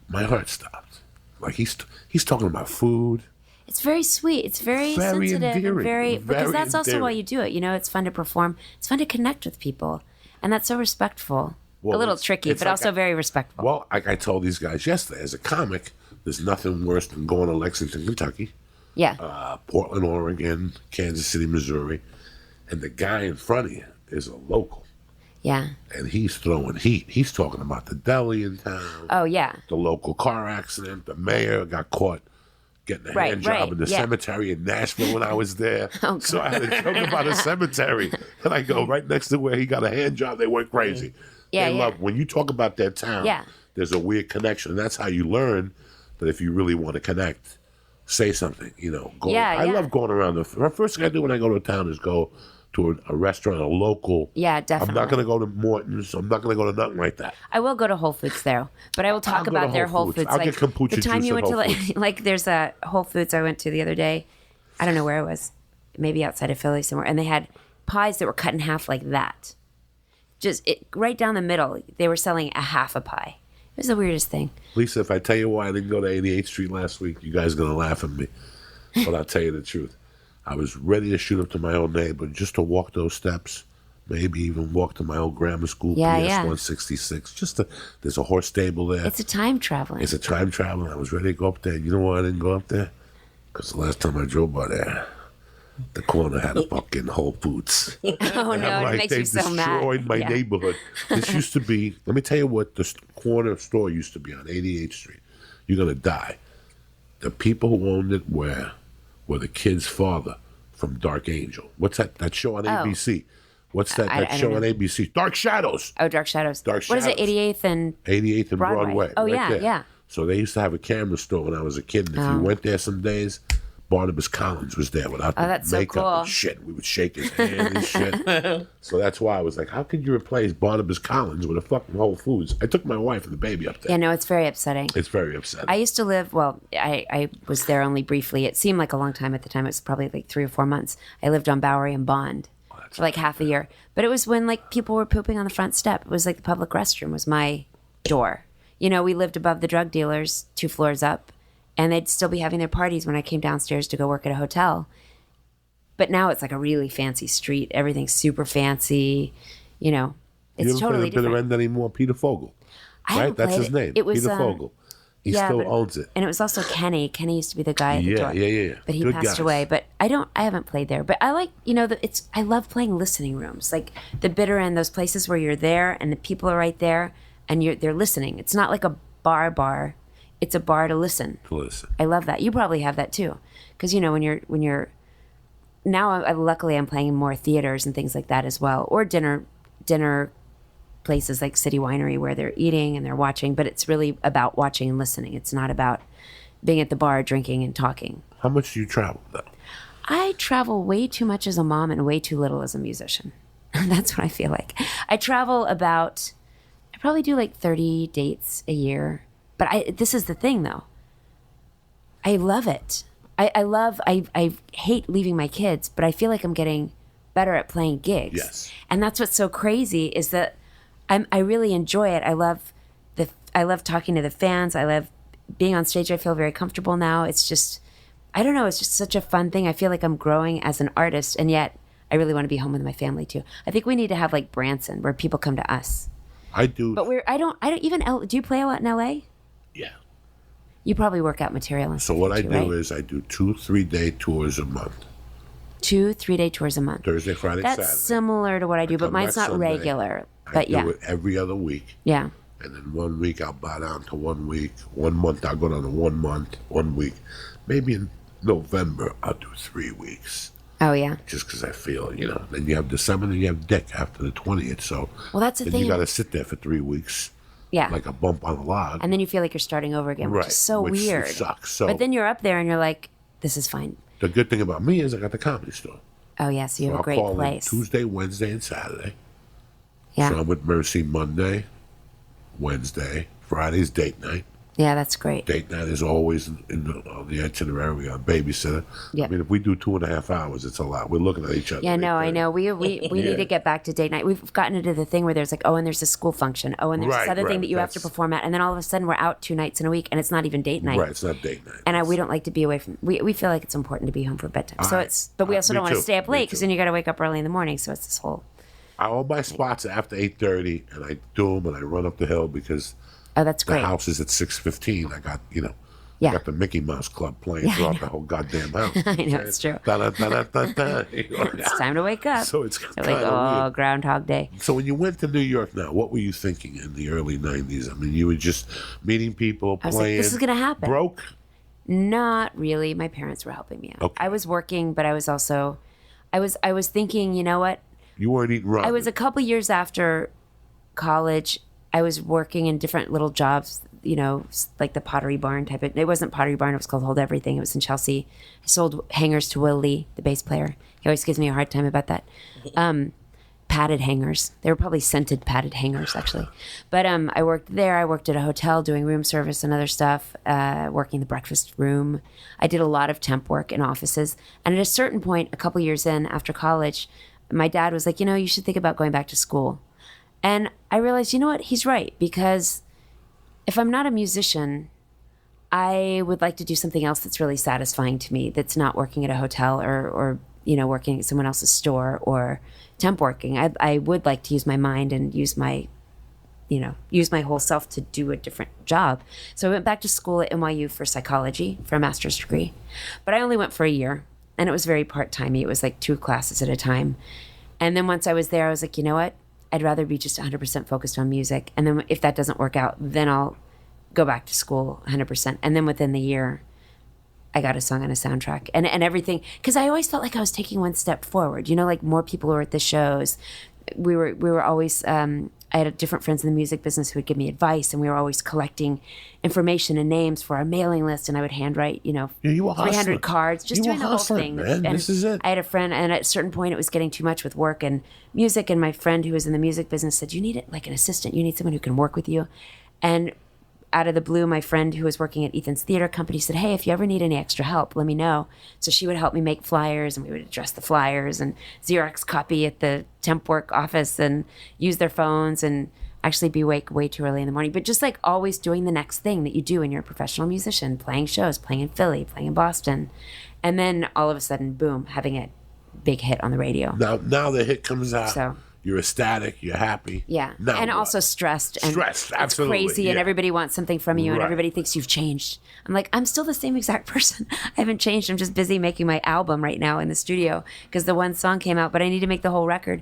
[SPEAKER 1] my heart stopped. Like he's talking about food.
[SPEAKER 3] It's very sweet. It's very sensitive
[SPEAKER 1] endearing.
[SPEAKER 3] and because that's also
[SPEAKER 1] endearing.
[SPEAKER 3] why you do it. It's fun to perform. It's fun to connect with people, and that's so respectful.
[SPEAKER 1] Well,
[SPEAKER 3] a little tricky, but also very respectful.
[SPEAKER 1] Well, like I told these guys yesterday, as a comic, there's nothing worse than going to Lexington, Kentucky, Portland, Oregon, Kansas City, Missouri, and the guy in front of you is a local.
[SPEAKER 3] Yeah.
[SPEAKER 1] And he's throwing heat. He's talking about the deli in town.
[SPEAKER 3] Oh, yeah.
[SPEAKER 1] The local car accident. The mayor got caught getting a hand job in the cemetery in Nashville when I was there.
[SPEAKER 3] Oh,
[SPEAKER 1] so I had a joke about a cemetery. And I go, right next to where he got a hand job, they went crazy.
[SPEAKER 3] Yeah,
[SPEAKER 1] they love, when you talk about their town, there's a weird connection. And that's how you learn that if you really want to connect, say something, I love going around. The first thing I do when I go to a town is go to a restaurant, a local.
[SPEAKER 3] Yeah, definitely.
[SPEAKER 1] I'm not going to go to Morton's. I'm not going to go to nothing like that.
[SPEAKER 3] I will go to Whole Foods there, but I will talk about their Whole Foods.
[SPEAKER 1] I'll get kombucha
[SPEAKER 3] the time
[SPEAKER 1] juice
[SPEAKER 3] you went
[SPEAKER 1] at
[SPEAKER 3] to
[SPEAKER 1] Whole Foods.
[SPEAKER 3] like there's a Whole Foods I went to the other day. I don't know where it was, maybe outside of Philly somewhere, and they had pies that were cut in half like that. Right down the middle, they were selling a half a pie. It was the weirdest thing.
[SPEAKER 1] Lisa, if I tell you why I didn't go to 88th Street last week, you guys are going to laugh at me. But I'll tell you the truth. I was ready to shoot up to my old neighbor just to walk those steps, maybe even walk to my old grammar school, PS 166. There's a horse stable there.
[SPEAKER 3] It's a time traveling.
[SPEAKER 1] It's a time traveling. I was ready to go up there. You know why I didn't go up there? Because the last time I drove by there, the corner had a fucking Whole Foods.
[SPEAKER 3] Oh, no, it makes you so mad.
[SPEAKER 1] They destroyed my neighborhood. This used to be, let me tell you what the corner store used to be on 88th Street. You're going to die. The people who owned it were the kid's father from Dark Angel. What's that show on ABC? What's that show on ABC? Dark Shadows.
[SPEAKER 3] Oh, Dark Shadows.
[SPEAKER 1] Dark Shadows.
[SPEAKER 3] What is it, 88th and
[SPEAKER 1] 88th and Broadway.
[SPEAKER 3] Oh,
[SPEAKER 1] right there.
[SPEAKER 3] yeah.
[SPEAKER 1] So they used to have a camera store when I was a kid. And if you went there some days, Barnabas Collins was there without the
[SPEAKER 3] that's
[SPEAKER 1] makeup
[SPEAKER 3] so cool.
[SPEAKER 1] and shit. We would shake his hand and shit. So that's why I was like, how could you replace Barnabas Collins with a fucking Whole Foods? I took my wife and the baby up there.
[SPEAKER 3] Yeah, no, it's very upsetting.
[SPEAKER 1] It's very upsetting.
[SPEAKER 3] I used to live, I was there only briefly. It seemed like a long time at the time. It was probably like 3 or 4 months. I lived on Bowery and Bond for like half a year. But it was when like people were pooping on the front step. It was like the public restroom was my door. We lived above the drug dealers 2 floors up. And they'd still be having their parties when I came downstairs to go work at a hotel. But now it's like a really fancy street. Everything's super fancy. It's totally different. You
[SPEAKER 1] haven't been around anymore? Peter Fogel. Right? That's his name.
[SPEAKER 3] It was,
[SPEAKER 1] Peter Fogel. He still owns it.
[SPEAKER 3] And it was also Kenny. Kenny used to be the guy at the door.
[SPEAKER 1] Yeah.
[SPEAKER 3] But he passed away. But I haven't played there. But I like, I love playing listening rooms. Like the Bitter End, those places where you're there and the people are right there and they're listening. It's not like a bar. It's a bar to listen. I love that. You probably have that too, because when you're now. Luckily, I'm playing in more theaters and things like that as well, or dinner places like City Winery where they're eating and they're watching. But it's really about watching and listening. It's not about being at the bar drinking and talking.
[SPEAKER 1] How much do you travel though?
[SPEAKER 3] I travel way too much as a mom and way too little as a musician. That's what I feel like. I travel I probably do like 30 dates a year. But this is the thing, though. I love it. I hate leaving my kids, but I feel like I'm getting better at playing gigs.
[SPEAKER 1] Yes.
[SPEAKER 3] And that's what's so crazy is that I really enjoy it. I love talking to the fans. I love being on stage. I feel very comfortable now. It's just, I don't know. It's just such a fun thing. I feel like I'm growing as an artist, and yet I really want to be home with my family too. I think we need to have like Branson, where people come to us.
[SPEAKER 1] I do.
[SPEAKER 3] But I don't even. Do you play a lot in LA?
[SPEAKER 1] Yeah.
[SPEAKER 3] You probably work out material and
[SPEAKER 1] So
[SPEAKER 3] stuff
[SPEAKER 1] what I
[SPEAKER 3] too,
[SPEAKER 1] do
[SPEAKER 3] right?
[SPEAKER 1] is I do 2-3-day tours a month.
[SPEAKER 3] 2-3 day tours a month.
[SPEAKER 1] Thursday, Friday,
[SPEAKER 3] That's
[SPEAKER 1] Saturday.
[SPEAKER 3] similar to what I do, but
[SPEAKER 1] come
[SPEAKER 3] mine's
[SPEAKER 1] back
[SPEAKER 3] not
[SPEAKER 1] Sunday.
[SPEAKER 3] regular.
[SPEAKER 1] I
[SPEAKER 3] But
[SPEAKER 1] do it every other week.
[SPEAKER 3] Yeah.
[SPEAKER 1] And then 1 week I'll bow down to 1 week. 1 month I'll go down to 1 month, 1 week. Maybe in November I'll do 3 weeks.
[SPEAKER 3] Oh yeah.
[SPEAKER 1] Just because I feel, Then you have December, then you have Dick after the 20th. So
[SPEAKER 3] Well, that's the
[SPEAKER 1] then
[SPEAKER 3] thing.
[SPEAKER 1] you got to sit there for 3 weeks.
[SPEAKER 3] Yeah.
[SPEAKER 1] Like a bump on a log.
[SPEAKER 3] And then you feel like you're starting over again, which
[SPEAKER 1] Right,
[SPEAKER 3] is so
[SPEAKER 1] which
[SPEAKER 3] weird.
[SPEAKER 1] sucks. So
[SPEAKER 3] But then you're up there and you're like, this is fine.
[SPEAKER 1] The good thing about me is I got the Comedy Store.
[SPEAKER 3] Oh, yes, you have a great
[SPEAKER 1] I'll call in
[SPEAKER 3] place.
[SPEAKER 1] Tuesday, Wednesday, and Saturday.
[SPEAKER 3] Yeah.
[SPEAKER 1] So I'm with Mercy Monday, Wednesday. Friday's date night.
[SPEAKER 3] Yeah, that's great.
[SPEAKER 1] Date night is always in the itinerary. We got a babysitter.
[SPEAKER 3] Yep.
[SPEAKER 1] I mean, if we do 2.5 hours, it's a lot. We're looking at each other.
[SPEAKER 3] Yeah, no, I know. We need to get back to date night. We've gotten into the thing where there's like, oh, and there's a school function. Oh, and there's this other thing that you have to perform at. And then all of a sudden we're out 2 nights in a week and it's not even date night.
[SPEAKER 1] Right, it's not date night.
[SPEAKER 3] And we don't like to be away from, we feel like it's important to be home for bedtime. So but we also don't want to stay up late because then you got to wake up early in the morning. So it's this whole.
[SPEAKER 1] All my spots are after 8:30 and I do them and I run up the hill because
[SPEAKER 3] that's great.
[SPEAKER 1] The house is at 6:15. I got,
[SPEAKER 3] Yeah.
[SPEAKER 1] I got the Mickey Mouse Club playing throughout the whole goddamn house.
[SPEAKER 3] I know, it's true. It's time to wake up.
[SPEAKER 1] So it's
[SPEAKER 3] like, weird. Groundhog Day.
[SPEAKER 1] So when you went to New York now, what were you thinking in the early 90s? I mean, you were just meeting people,
[SPEAKER 3] I was
[SPEAKER 1] playing.
[SPEAKER 3] like, this is going to happen.
[SPEAKER 1] Broke?
[SPEAKER 3] Not really. My parents were helping me out.
[SPEAKER 1] Okay.
[SPEAKER 3] I was working, but I was also, I was thinking, you know what?
[SPEAKER 1] You weren't eating ramen.
[SPEAKER 3] I was a couple years after college. I was working in different little jobs, like the Pottery Barn type of. It wasn't Pottery Barn. It was called Hold Everything. It was in Chelsea. I sold hangers to Will Lee, the bass player. He always gives me a hard time about that. Padded hangers. They were probably scented padded hangers, actually. But I worked there. I worked at a hotel doing room service and other stuff, working the breakfast room. I did a lot of temp work in offices. And at a certain point, a couple years in after college, my dad was like, you should think about going back to school. And I realized, you know what? He's right, because if I'm not a musician, I would like to do something else that's really satisfying to me, that's not working at a hotel or working at someone else's store or temp working. I would like to use my mind and use my whole self to do a different job. So I went back to school at NYU for psychology for a master's degree. But I only went for a year, and it was very part-timey. It was like 2 classes at a time. And then once I was there, I was like, you know what? I'd rather be just 100% focused on music. And then if that doesn't work out, then I'll go back to school 100%. And then within the year, I got a song on a soundtrack and everything. Because I always felt like I was taking one step forward. Like more people were at the shows. We were always, I had different friends in the music business who would give me advice, and we were always collecting information and names for our mailing list, and I would handwrite,
[SPEAKER 1] you were
[SPEAKER 3] 300 cards, just doing the whole thing.
[SPEAKER 1] Man.
[SPEAKER 3] And
[SPEAKER 1] this is it.
[SPEAKER 3] I had a friend, and at a certain point it was getting too much with work and music, and my friend who was in the music business said, you need like an assistant, you need someone who can work with you. And out of the blue, my friend who was working at Ethan's theater company said, hey, if you ever need any extra help, let me know. So she would help me make flyers, and we would address the flyers and Xerox copy at the temp work office and use their phones and actually be awake way too early in the morning. But just like always doing the next thing that you do when you're a professional musician, playing shows, playing in Philly, playing in Boston. And then all of a sudden, boom, having a big hit on the radio.
[SPEAKER 1] Now the hit comes out.
[SPEAKER 3] So
[SPEAKER 1] you're ecstatic, you're happy.
[SPEAKER 3] Yeah.
[SPEAKER 1] Now
[SPEAKER 3] and
[SPEAKER 1] what?
[SPEAKER 3] also stressed. And
[SPEAKER 1] absolutely.
[SPEAKER 3] It's crazy, and everybody wants something from you, and
[SPEAKER 1] Right.
[SPEAKER 3] everybody thinks you've changed. I'm like, I'm still the same exact person. I haven't changed. I'm just busy making my album right now in the studio because the one song came out, but I need to make the whole record.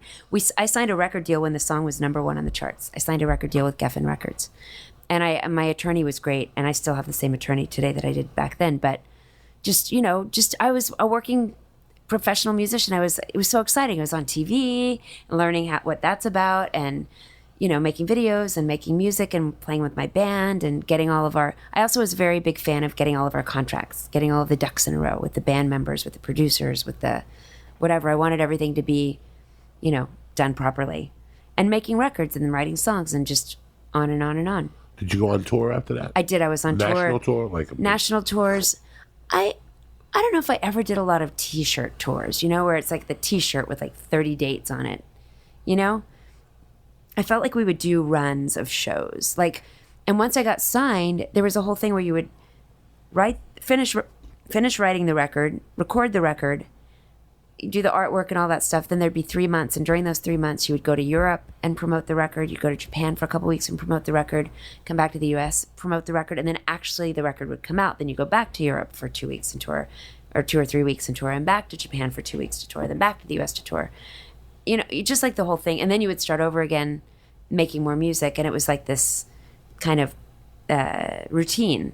[SPEAKER 3] I signed a record deal when the song was #1 on the charts. I signed a record deal with Geffen Records. And my attorney was great, and I still have the same attorney today that I did back then. But I was a working professional musician. It was so exciting. I was on TV and learning what that's about, and making videos and making music and playing with my band and getting all of our. I also was a very big fan of getting all of our contracts, getting all of the ducks in a row with the band members, with the producers, with the whatever. I wanted everything to be, done properly, and making records and then writing songs and just on and on and on.
[SPEAKER 1] Did you go on tour after that?
[SPEAKER 3] I did. I was on
[SPEAKER 1] National tour, like
[SPEAKER 3] national tours. I don't know if I ever did a lot of T-shirt tours, where it's like the T-shirt with like 30 dates on it, I felt like we would do runs of shows. And once I got signed, there was a whole thing where you would finish writing the record, record the record, do the artwork and all that stuff. Then there'd be 3 months. And during those 3 months, you would go to Europe and promote the record. You'd go to Japan for a couple weeks and promote the record, come back to the US, promote the record. And then actually the record would come out. Then you go back to Europe for 2 weeks and tour, or 2 or 3 weeks and tour, and back to Japan for 2 weeks to tour, then back to the US to tour. Just like the whole thing. And then you would start over again, making more music. And it was like this kind of routine.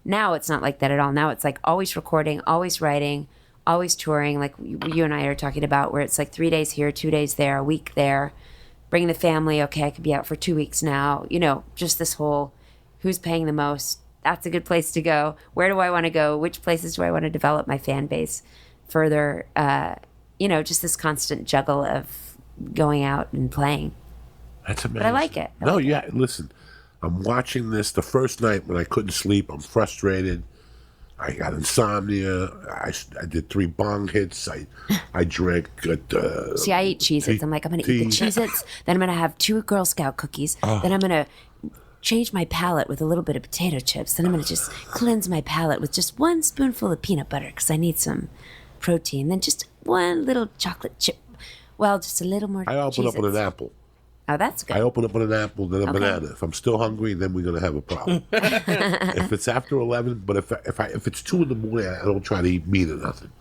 [SPEAKER 3] Now it's not like that at all. Now it's like always recording, always writing, always touring, like you and I are talking about, where it's like 3 days here, 2 days there, a week there, bringing the family. Okay, I could be out for 2 weeks now. Just this whole who's paying the most, that's a good place to go. Where do I want to go? Which places do I want to develop my fan base further? Just this constant juggle of going out and playing.
[SPEAKER 1] That's amazing.
[SPEAKER 3] But I like it.
[SPEAKER 1] Listen, I'm watching this the first night when I couldn't sleep. I'm frustrated. I got insomnia. I did 3 bong hits. I drank.
[SPEAKER 3] See, I eat Cheez-Its. I'm like, I'm going to eat the Cheez-Its. Then I'm going to have 2 Girl Scout cookies. Then I'm going to change my palate with a little bit of potato chips. Then I'm going to just cleanse my palate with just 1 spoonful of peanut butter because I need some protein. Then just 1 little chocolate chip. Well, just a little more.
[SPEAKER 1] I open up with an apple.
[SPEAKER 3] Oh, that's good.
[SPEAKER 1] I open up with an apple, then a banana. If I'm still hungry, then we're gonna have a problem. If it's after 11, but if it's 2 in the morning, I don't try to eat meat or nothing.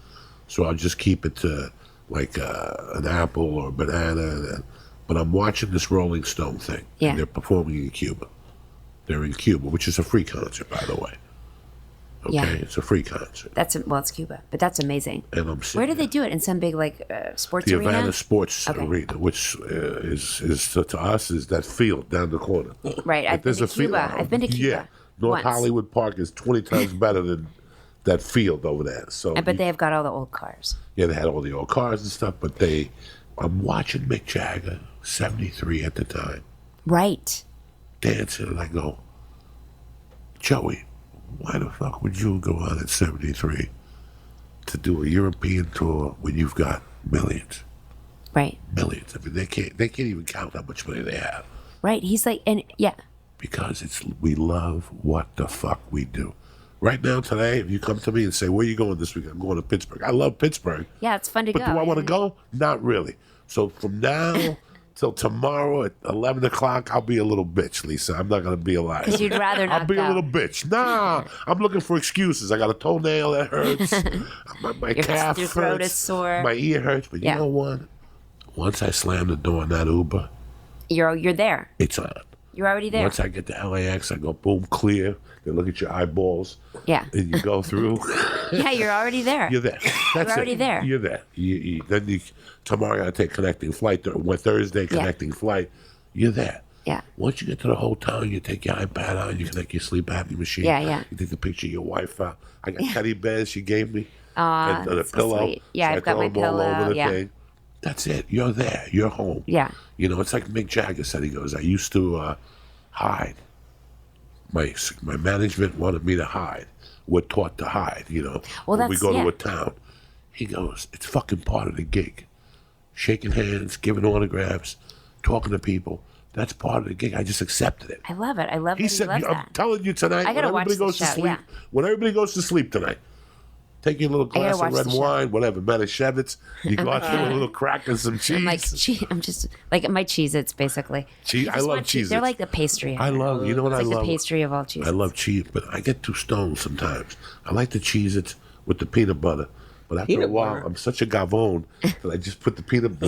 [SPEAKER 1] So I'll just keep it to like an apple or a banana. But I'm watching this Rolling Stone thing.
[SPEAKER 3] Yeah.
[SPEAKER 1] And they're performing in Cuba. They're in Cuba, which is a free concert, by the way. Okay,
[SPEAKER 3] Yeah.
[SPEAKER 1] It's a free concert.
[SPEAKER 3] It's Cuba, but that's amazing.
[SPEAKER 1] And I'm
[SPEAKER 3] Where do they do it? In some big sports
[SPEAKER 1] the
[SPEAKER 3] arena?
[SPEAKER 1] Havana Sports Arena, which is to us is that field down the corner.
[SPEAKER 3] Right. I've been to Cuba. I've been to Cuba.
[SPEAKER 1] Yeah, North
[SPEAKER 3] once.
[SPEAKER 1] Hollywood Park is 20 times better than that field over there. So,
[SPEAKER 3] But they have got all the old cars.
[SPEAKER 1] yeah, they had all the old cars and stuff. But I'm watching Mick Jagger, 73 at the time,
[SPEAKER 3] Right.
[SPEAKER 1] dancing, and I go, Joey, why the fuck would you go on at 73 to do a European tour when you've got millions?
[SPEAKER 3] Right.
[SPEAKER 1] Millions. I mean, they can't even count how much money they have.
[SPEAKER 3] Right. He's like, and yeah.
[SPEAKER 1] Because we love what the fuck we do. Right now, today, if you come to me and say, where are you going this week? I'm going to Pittsburgh. I love Pittsburgh.
[SPEAKER 3] Yeah, it's fun to
[SPEAKER 1] But
[SPEAKER 3] go.
[SPEAKER 1] do I want to go? Not really. So from now till tomorrow at 11 o'clock, I'll be a little bitch, Lisa. I'm not going to be a liar.
[SPEAKER 3] Because you'd rather not
[SPEAKER 1] I'll be
[SPEAKER 3] go.
[SPEAKER 1] a little bitch. Nah, I'm looking for excuses. I got a toenail that hurts. my calf
[SPEAKER 3] your throat
[SPEAKER 1] hurts.
[SPEAKER 3] is sore.
[SPEAKER 1] My ear hurts. But you know what? Once I slam the door on that Uber,
[SPEAKER 3] You're there.
[SPEAKER 1] it's on.
[SPEAKER 3] You're already there.
[SPEAKER 1] Once I get to LAX, I go boom, clear. They look at your eyeballs.
[SPEAKER 3] Yeah.
[SPEAKER 1] And you go through.
[SPEAKER 3] Yeah, you're already there.
[SPEAKER 1] You're there. That's
[SPEAKER 3] You're already
[SPEAKER 1] it.
[SPEAKER 3] there.
[SPEAKER 1] You're there. Tomorrow I got to take connecting flight. Thursday, connecting flight. You're there.
[SPEAKER 3] Yeah.
[SPEAKER 1] Once you get to the hotel, you take your iPad out, you connect your sleep apnea machine.
[SPEAKER 3] Yeah.
[SPEAKER 1] You take a picture of your wife out. I got teddy bears she gave me.
[SPEAKER 3] Aw,
[SPEAKER 1] and a
[SPEAKER 3] that's so
[SPEAKER 1] pillow.
[SPEAKER 3] sweet. Yeah,
[SPEAKER 1] so
[SPEAKER 3] I've got
[SPEAKER 1] I
[SPEAKER 3] my
[SPEAKER 1] throw them all
[SPEAKER 3] pillow,
[SPEAKER 1] over the
[SPEAKER 3] yeah.
[SPEAKER 1] thing. That's it. You're there. You're home.
[SPEAKER 3] Yeah.
[SPEAKER 1] You know, it's like Mick Jagger said. He goes, I used to hide. My management wanted me to hide. We're taught to hide, you know.
[SPEAKER 3] Well,
[SPEAKER 1] when we
[SPEAKER 3] that's-
[SPEAKER 1] go to
[SPEAKER 3] yeah.
[SPEAKER 1] a town. He goes, it's fucking part of the gig. Shaking hands, giving autographs, talking to people. That's part of the gig. I just accepted it.
[SPEAKER 3] I love it. I love
[SPEAKER 1] He
[SPEAKER 3] that
[SPEAKER 1] said,
[SPEAKER 3] he loves
[SPEAKER 1] I'm
[SPEAKER 3] that.
[SPEAKER 1] telling you tonight,
[SPEAKER 3] I gotta
[SPEAKER 1] when
[SPEAKER 3] watch
[SPEAKER 1] everybody goes
[SPEAKER 3] the
[SPEAKER 1] to
[SPEAKER 3] show,
[SPEAKER 1] sleep,
[SPEAKER 3] yeah.
[SPEAKER 1] when everybody goes to sleep tonight, take your little
[SPEAKER 3] I gotta
[SPEAKER 1] glass of
[SPEAKER 3] watch
[SPEAKER 1] red
[SPEAKER 3] the show.
[SPEAKER 1] wine, whatever, Manischewitz. You go out there with a little crack and some cheese.
[SPEAKER 3] I'm like, I'm just like my Cheez-Its, basically.
[SPEAKER 1] I love Cheez-Its.
[SPEAKER 3] They're like the pastry.
[SPEAKER 1] I love, you know what
[SPEAKER 3] it's
[SPEAKER 1] I
[SPEAKER 3] like
[SPEAKER 1] love?
[SPEAKER 3] the pastry of all Cheez-Its.
[SPEAKER 1] I love cheese, but I get too stoned sometimes. I like the Cheez-Its with the peanut butter. But after
[SPEAKER 2] Peanut
[SPEAKER 1] a while,
[SPEAKER 2] butter?
[SPEAKER 1] I'm such a gavone that I just put the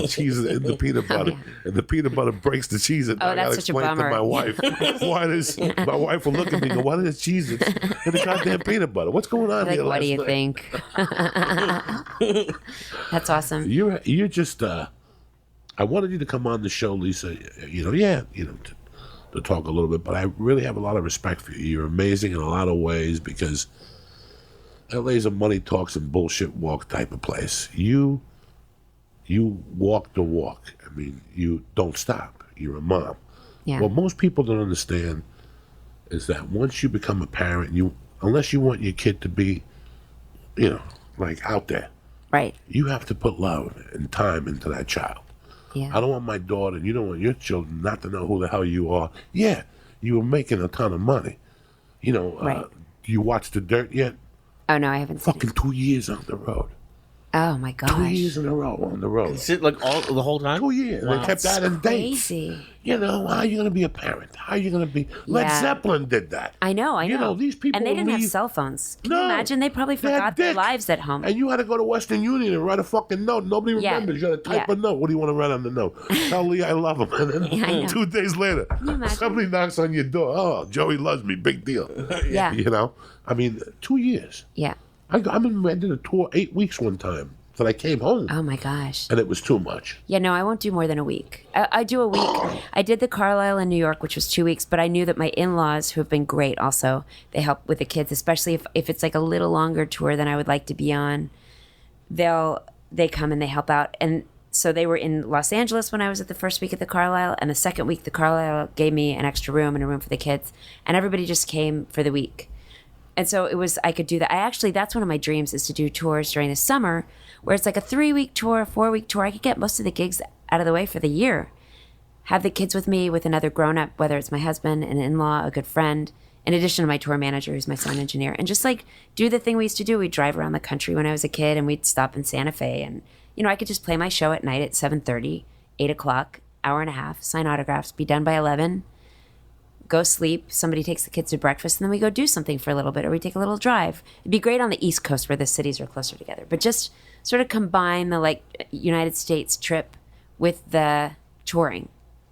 [SPEAKER 1] cheese in the peanut butter, and the peanut butter breaks the cheese. And
[SPEAKER 3] Oh,
[SPEAKER 1] I gotta
[SPEAKER 3] that's such a
[SPEAKER 1] explain to
[SPEAKER 3] bummer.
[SPEAKER 1] my wife why this. My wife will look at me and go, "Why is cheese in the goddamn peanut butter? What's going on
[SPEAKER 3] Like,
[SPEAKER 1] here?"
[SPEAKER 3] what do you
[SPEAKER 1] night?"
[SPEAKER 3] think? That's awesome.
[SPEAKER 1] You're just. I wanted you to come on the show, Lisa. To talk a little bit, but I really have a lot of respect for you. You're amazing in a lot of ways because LA's a money talks and bullshit walk type of place. You walk the walk. I mean, you don't stop. You're a mom.
[SPEAKER 3] Yeah.
[SPEAKER 1] What most people don't understand is that once you become a parent, unless you want your kid to be, like out there,
[SPEAKER 3] Right.
[SPEAKER 1] you have to put love and time into that child.
[SPEAKER 3] Yeah.
[SPEAKER 1] I don't want my daughter, and you don't want your children not to know who the hell you are. Yeah, you were making a ton of money.
[SPEAKER 3] Right.
[SPEAKER 1] Do you watch The Dirt yet?
[SPEAKER 3] Oh no, I haven't seen
[SPEAKER 1] Fucking
[SPEAKER 3] it.
[SPEAKER 1] 2 years on the road.
[SPEAKER 3] Oh my
[SPEAKER 1] 2
[SPEAKER 3] gosh.
[SPEAKER 1] years in a row on the road.
[SPEAKER 2] Is it like the whole time?
[SPEAKER 1] 2 years. They kept
[SPEAKER 3] That's
[SPEAKER 1] adding dates.
[SPEAKER 3] crazy.
[SPEAKER 1] How are you going to be a parent? How are you going to be? Led
[SPEAKER 3] Yeah.
[SPEAKER 1] Zeppelin did that.
[SPEAKER 3] I know.
[SPEAKER 1] These people
[SPEAKER 3] and they didn't have
[SPEAKER 1] leave-
[SPEAKER 3] cell phones. Can
[SPEAKER 1] No.
[SPEAKER 3] you imagine? They probably
[SPEAKER 1] They had
[SPEAKER 3] forgot their
[SPEAKER 1] dick.
[SPEAKER 3] lives at home.
[SPEAKER 1] And you had to go to Western Union and write a fucking note. Nobody
[SPEAKER 3] Yeah.
[SPEAKER 1] remembers. You had to type
[SPEAKER 3] Yeah.
[SPEAKER 1] a note. What do you want to write on the note? Tell Lee I love him. And then
[SPEAKER 3] Yeah, I know.
[SPEAKER 1] 2 days later,
[SPEAKER 3] you imagine?
[SPEAKER 1] somebody knocks on your door. Oh, Joey loves me. Big deal.
[SPEAKER 3] Yeah.
[SPEAKER 1] 2 years.
[SPEAKER 3] Yeah.
[SPEAKER 1] I did a tour 8 weeks one time So I came home.
[SPEAKER 3] Oh my gosh.
[SPEAKER 1] And it was too much.
[SPEAKER 3] Yeah, no, I won't do more than a week. I do a week. I did the Carlisle in New York, which was 2 weeks, but I knew that my in-laws, who have been great also, they help with the kids, especially if it's like a little longer tour than I would like to be on. They come and they help out. And so they were in Los Angeles when I was at the first week at the Carlisle, and the second week the Carlisle gave me an extra room and a room for the kids, and everybody just came for the week. And so I could do that. That's one of my dreams, is to do tours during the summer where it's like a 3-week tour, a 4-week tour. I could get most of the gigs out of the way for the year. Have the kids with me with another grown-up, whether it's my husband, an in-law, a good friend, in addition to my tour manager, who's my sound engineer. And just like do the thing we used to do. We'd drive around the country when I was a kid, and we'd stop in Santa Fe. And, I could just play my show at night at 7:30, 8 o'clock, hour and a half, sign autographs, be done by 11, go sleep, somebody takes the kids to breakfast, and then we go do something for a little bit, or we take a little drive. It'd be great on the East Coast where the cities are closer together. But just sort of combine the United States trip with the touring.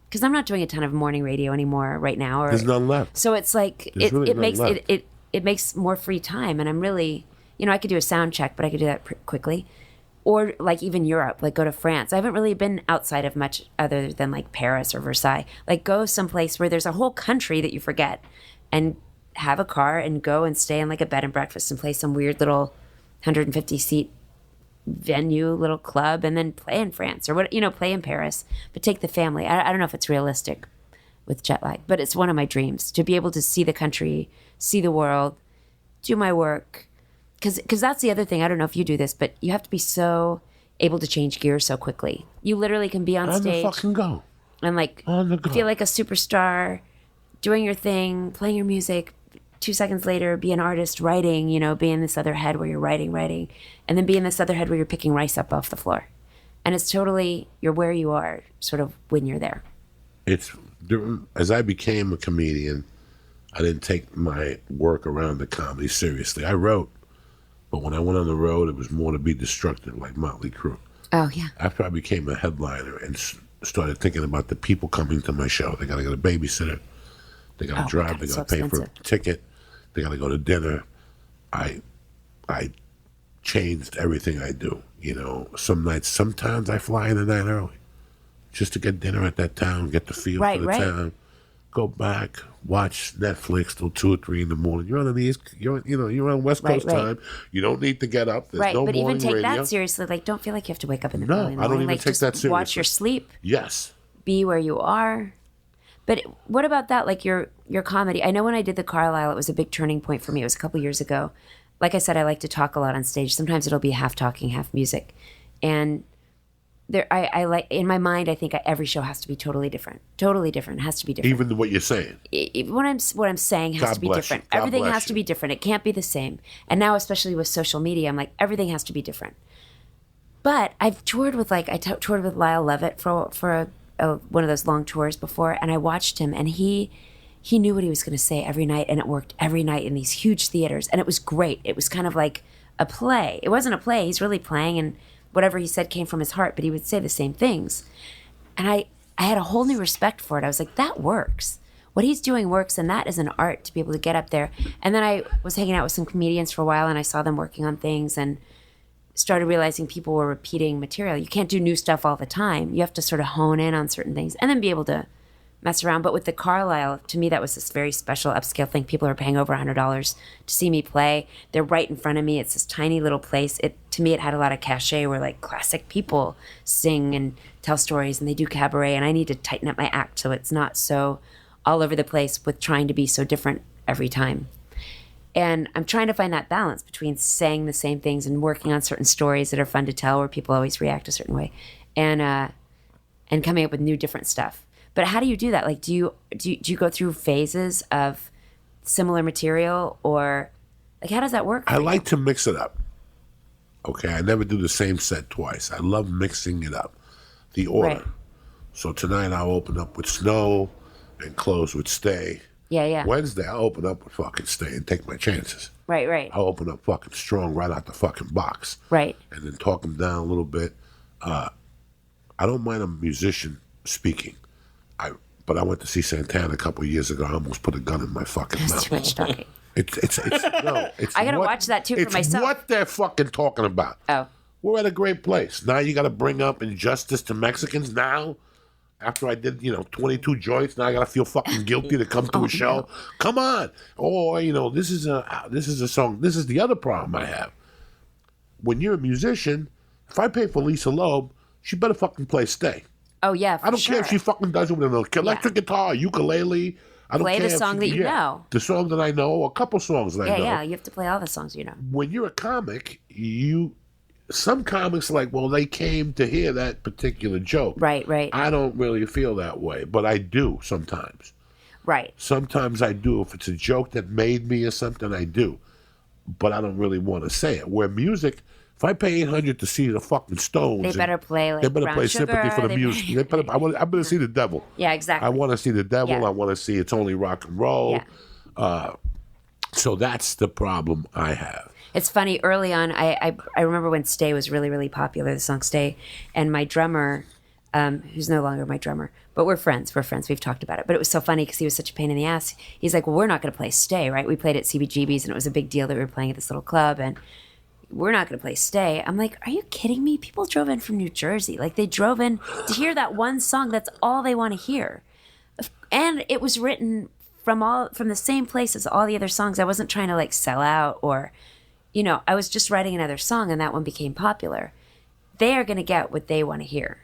[SPEAKER 3] Because I'm not doing a ton of morning radio anymore right now.
[SPEAKER 1] There's none left.
[SPEAKER 3] So it's like it makes more free time, and I'm really, I could do a sound check, but I could do that quickly. Or like even Europe, like go to France. I haven't really been outside of much other than like Paris or Versailles. Like go someplace where there's a whole country that you forget, and have a car and go and stay in like a bed and breakfast and play some weird little 150-seat venue, little club, and then play in France or play in Paris, but take the family. I don't know if it's realistic with jet lag, but it's one of my dreams to be able to see the country, see the world, do my work. Because that's the other thing. I don't know if you do this, but you have to be so able to change gears so quickly. You literally can be on stage.
[SPEAKER 1] On the fucking go.
[SPEAKER 3] And feel like a superstar, doing your thing, playing your music. 2 seconds later, be an artist, writing, be in this other head where you're writing, and then be in this other head where you're picking rice up off the floor. And it's totally, you're where you are sort of when you're there.
[SPEAKER 1] As I became a comedian, I didn't take my work around the comedy seriously. I wrote. But when I went on the road, it was more to be destructive, like Motley Crue.
[SPEAKER 3] Oh, yeah.
[SPEAKER 1] After I became a headliner and started thinking about the people coming to my show, they got to get a babysitter, they got to drive, they got to pay for a ticket, they got to go to dinner. I changed everything I do. Sometimes I fly in the night early just to get dinner at that town, get the feel for the town. Go back, watch Netflix till 2 or 3 in the morning. You're on the East, you're on West Coast time. You don't need to get up. There's no
[SPEAKER 3] but
[SPEAKER 1] morning
[SPEAKER 3] even take
[SPEAKER 1] radio.
[SPEAKER 3] that seriously. Like, don't feel like you have to wake up in the morning.
[SPEAKER 1] No, I don't even take that seriously.
[SPEAKER 3] Watch your sleep.
[SPEAKER 1] Yes.
[SPEAKER 3] Be where you are. But what about that? Like your comedy. I know when I did the Carlisle, it was a big turning point for me. It was a couple years ago. Like I said, I like to talk a lot on stage. Sometimes it'll be half talking, half music, and I like, in my mind, I think every show has to be totally different. Totally different. It has to be different.
[SPEAKER 1] Even what you're saying.
[SPEAKER 3] What I'm saying has to be different. Everything has to be different. It can't be the same. And now, especially with social media, I'm like, everything has to be different. But I've toured with toured with Lyle Lovett for one of those long tours before, and I watched him, and he knew what he was going to say every night, and it worked every night in these huge theaters, and it was great. It was kind of like a play. It wasn't a play. He's really playing, and whatever he said came from his heart, but he would say the same things. And I had a whole new respect for it. I was like, that works. What he's doing works, and that is an art to be able to get up there. And then I was hanging out with some comedians for a while, and I saw them working on things and started realizing people were repeating material. You can't do new stuff all the time. You have to sort of hone in on certain things and then be able to mess around. But with the Carlisle, to me, that was this very special upscale thing. People are paying over $100 to see me play. They're right in front of me. It's this tiny little place. To me, it had a lot of cachet where like classic people sing and tell stories, and they do cabaret, and I need to tighten up my act so it's not so all over the place with trying to be so different every time. And I'm trying to find that balance between saying the same things and working on certain stories that are fun to tell where people always react a certain way, and coming up with new different stuff. But how do you do that? Like, do you go through phases of similar material, or like how does that work?
[SPEAKER 1] I like to mix it up. Okay, I never do the same set twice. I love mixing it up, the order.
[SPEAKER 3] Right.
[SPEAKER 1] So tonight I'll open up with Snow and close with Stay.
[SPEAKER 3] Yeah.
[SPEAKER 1] Wednesday I'll open up with fucking Stay and take my chances.
[SPEAKER 3] Right.
[SPEAKER 1] I'll open up fucking strong right out the fucking box.
[SPEAKER 3] Right.
[SPEAKER 1] And then talk them down a little bit. I don't mind a musician speaking. But I went to see Santana a couple of years ago. I almost put a gun in my fucking mouth.
[SPEAKER 3] That's too much talking.
[SPEAKER 1] It's
[SPEAKER 3] I gotta watch that too for myself.
[SPEAKER 1] It's what they're fucking talking about.
[SPEAKER 3] Oh.
[SPEAKER 1] we're at a great place. Now you got to bring up injustice to Mexicans now. After I did, 22 joints, now I gotta feel fucking guilty to come to a show. No. Come on. Or, this is a song. This is the other problem I have. When you're a musician, if I pay for Lisa Loeb, she better fucking play Stay.
[SPEAKER 3] Oh, yeah,
[SPEAKER 1] I don't care if she fucking does it with an electric guitar, ukulele. I don't
[SPEAKER 3] play
[SPEAKER 1] care
[SPEAKER 3] the song that you know.
[SPEAKER 1] The song that I know, or a couple songs that I know.
[SPEAKER 3] Yeah, you have to play all the songs you know.
[SPEAKER 1] When you're a comic, some comics they came to hear that particular joke.
[SPEAKER 3] Right.
[SPEAKER 1] I don't really feel that way, but I do sometimes.
[SPEAKER 3] Right.
[SPEAKER 1] Sometimes I do. If it's a joke that made me or something, I do. But I don't really want to say it. Where music, if I pay $800 to see the fucking Stones,
[SPEAKER 3] they better play Brown
[SPEAKER 1] Sympathy for the Music. I better see the devil.
[SPEAKER 3] Yeah, exactly.
[SPEAKER 1] I want to see the devil.
[SPEAKER 3] Yeah.
[SPEAKER 1] I want to see It's Only Rock and Roll.
[SPEAKER 3] Yeah.
[SPEAKER 1] So that's the problem I have.
[SPEAKER 3] It's funny, early on, I remember when Stay was really, really popular, the song Stay, and my drummer, who's no longer my drummer, but we're friends, we've talked about it, but it was so funny because he was such a pain in the ass. He's like, well, we're not going to play Stay, right? We played at CBGB's, and it was a big deal that we were playing at this little club, and we're not going to play Stay. I'm like, are you kidding me? People drove in from New Jersey. Like, they drove in to hear that one song. That's all they want to hear. And it was written from the same place as all the other songs. I wasn't trying to, sell out or... I was just writing another song and that one became popular. They are going to get what they want to hear.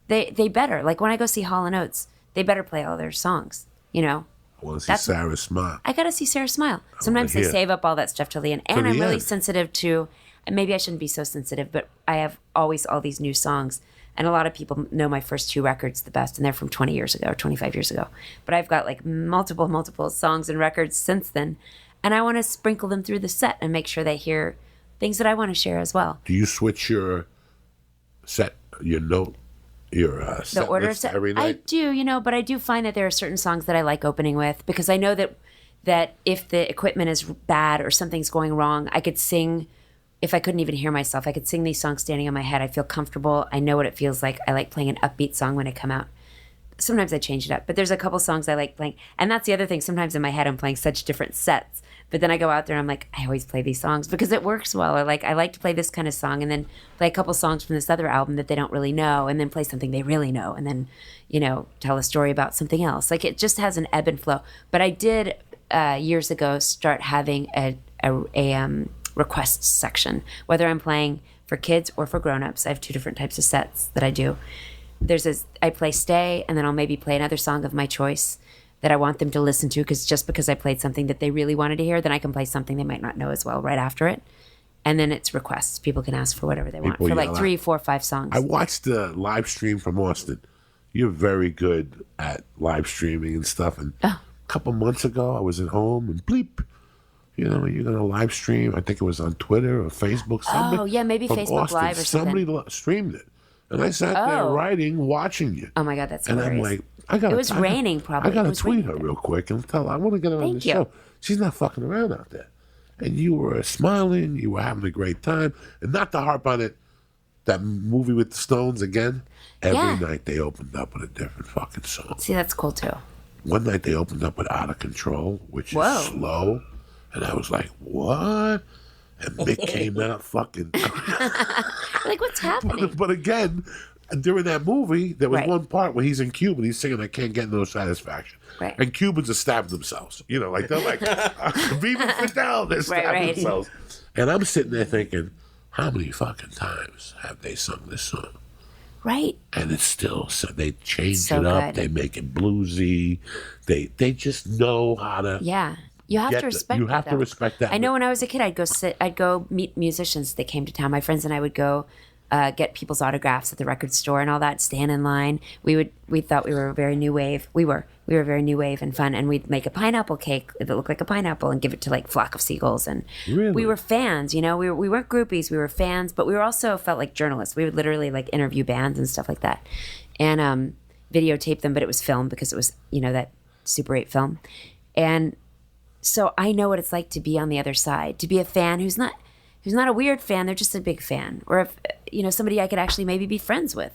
[SPEAKER 3] They better. Like when I go see Hall & Oates, they better play all their songs, I
[SPEAKER 1] want to see Sarah smile.
[SPEAKER 3] I got to see Sarah smile. Sometimes they save up all that stuff till the end. And I'm really sensitive to, and maybe I shouldn't be so sensitive, but I have always all these new songs. And a lot of people know my first 2 records the best, and they're from 20 years ago or 25 years ago. But I've got multiple songs and records since then. And I want to sprinkle them through the set and make sure they hear things that I want to share as well.
[SPEAKER 1] Do you switch your set, the order list every night?
[SPEAKER 3] I do, but I do find that there are certain songs that I like opening with because I know that if the equipment is bad or something's going wrong, I could sing. If I couldn't even hear myself, I could sing these songs standing in my head. I feel comfortable. I know what it feels like. I like playing an upbeat song when I come out. Sometimes I change it up, but there's a couple songs I like playing. And that's the other thing. Sometimes in my head, I'm playing such different sets. But then I go out there and I'm like, I always play these songs because it works well. Or I like to play this kind of song and then play a couple songs from this other album that they don't really know and then play something they really know and then, tell a story about something else. It just has an ebb and flow. But I did years ago start having a requests section, whether I'm playing for kids or for grown-ups. I have 2 different types of sets that I do. I play Stay and then I'll maybe play another song of my choice that I want them to listen to because I played something that they really wanted to hear, then I can play something they might not know as well right after it. And then it's requests. People can ask for whatever they want for 3, 4, 5 songs.
[SPEAKER 1] I watched the live stream from Austin. You're very good at live streaming and stuff. And a couple months ago, I was at home and bleep. You're going to live stream. I think it was on Twitter or Facebook.
[SPEAKER 3] Maybe Facebook
[SPEAKER 1] Austin.
[SPEAKER 3] Live or something.
[SPEAKER 1] Somebody streamed it. And I sat there writing, watching you.
[SPEAKER 3] Oh my God, that's
[SPEAKER 1] hilarious. And I'm like, it
[SPEAKER 3] was raining probably.
[SPEAKER 1] I got to tweet her real quick and tell her, I want to get her on the show. She's not fucking around out there. And you were smiling, you were having a great time. And not to harp on it, that movie with the Stones again, every night they opened up with a different fucking song.
[SPEAKER 3] See, that's cool too.
[SPEAKER 1] One night they opened up with Out of Control, which is slow. And I was like, what? And Mick came out fucking...
[SPEAKER 3] what's happening?
[SPEAKER 1] But again... During that movie, there was one part where he's in Cuba and he's singing, I can't get no satisfaction.
[SPEAKER 3] Right.
[SPEAKER 1] And Cubans are stabbing themselves. They're like, Viva Fidel, they're stabbing themselves. And I'm sitting there thinking, how many fucking times have they sung this song?
[SPEAKER 3] Right.
[SPEAKER 1] And it's still, so they change it up, they make it bluesy, they just know how to...
[SPEAKER 3] Yeah. You have to respect that.
[SPEAKER 1] You have to respect that.
[SPEAKER 3] I know when I was a kid, I'd go meet musicians that came to town. My friends and I would go... get people's autographs at the record store and all that, stand in line. We thought we were a very new wave. We were very new wave and fun, and we'd make a pineapple cake that looked like a pineapple and give it to flock of seagulls. And we were fans, we weren't groupies, we were fans, but we were also felt like journalists. We would literally interview bands and stuff like that, and videotape them, but it was film because it was that Super 8 film. And so I know what it's like to be on the other side, to be a fan who's not a weird fan, they're just a big fan. Or if, somebody I could actually maybe be friends with.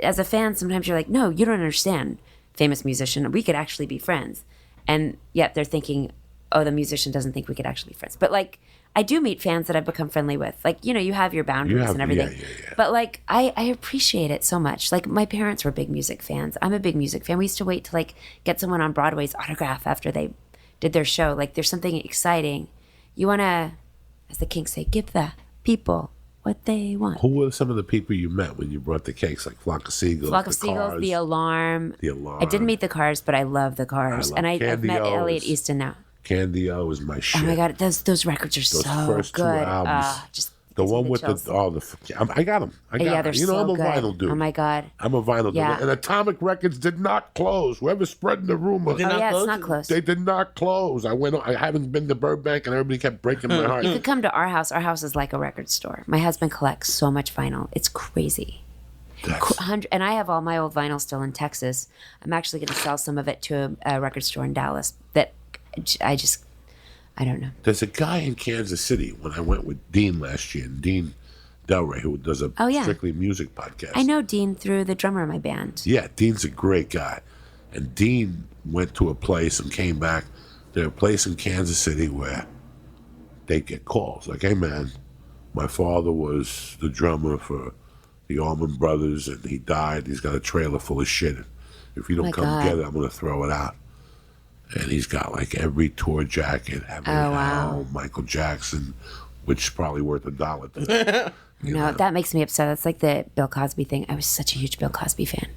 [SPEAKER 3] As a fan, sometimes you're like, no, you don't understand, famous musician, we could actually be friends. And yet they're thinking, oh, the musician doesn't think we could actually be friends. But I do meet fans that I've become friendly with. Like, you have your boundaries and everything.
[SPEAKER 1] Yeah.
[SPEAKER 3] But like, I appreciate it so much. Like, my parents were big music fans. I'm a big music fan. We used to wait to like get someone on Broadway's autograph after they did their show. Like, there's something exciting. You want to, as the Kinks say, give the people what they want.
[SPEAKER 1] Who were some of the people you met when you brought the cakes? Like Flock of Seagulls,
[SPEAKER 3] Cars, The Alarm.
[SPEAKER 1] The Alarm.
[SPEAKER 3] I didn't meet the Cars, but I love the Cars. And I've met Elliot Easton now.
[SPEAKER 1] Candy-O is my shit.
[SPEAKER 3] Oh my God, those records are so good.
[SPEAKER 1] First two albums.
[SPEAKER 3] Just
[SPEAKER 1] the one with
[SPEAKER 3] chills.
[SPEAKER 1] I got them.
[SPEAKER 3] Yeah, they're so
[SPEAKER 1] I'm a
[SPEAKER 3] good.
[SPEAKER 1] vinyl dude.
[SPEAKER 3] Oh my God.
[SPEAKER 1] I'm a vinyl dude. And Atomic Records did not close. Whoever's spreading the rumor.
[SPEAKER 3] It's not close.
[SPEAKER 1] They did not close. I haven't been to Burbank, and everybody kept breaking my heart.
[SPEAKER 3] You could come to our house. Our house is like a record store. My husband collects so much vinyl. It's crazy. And I have all my old vinyl still in Texas. I'm actually going to sell some of it to a record store in Dallas that I don't know.
[SPEAKER 1] There's a guy in Kansas City when I went with Dean last year, and Dean Delray, who does a strictly music podcast.
[SPEAKER 3] I know Dean through the drummer of my band.
[SPEAKER 1] Yeah, Dean's a great guy. And Dean went to a place and came back. There's a place in Kansas City where they get calls like, hey man, my father was the drummer for the Allman Brothers and he died. He's got a trailer full of shit. If you don't come get it, I'm going to throw it out. And he's got like every tour jacket, Michael Jackson, which is probably worth $1 to them.
[SPEAKER 3] No, that makes me upset. That's like the Bill Cosby thing. I was such a huge Bill Cosby fan.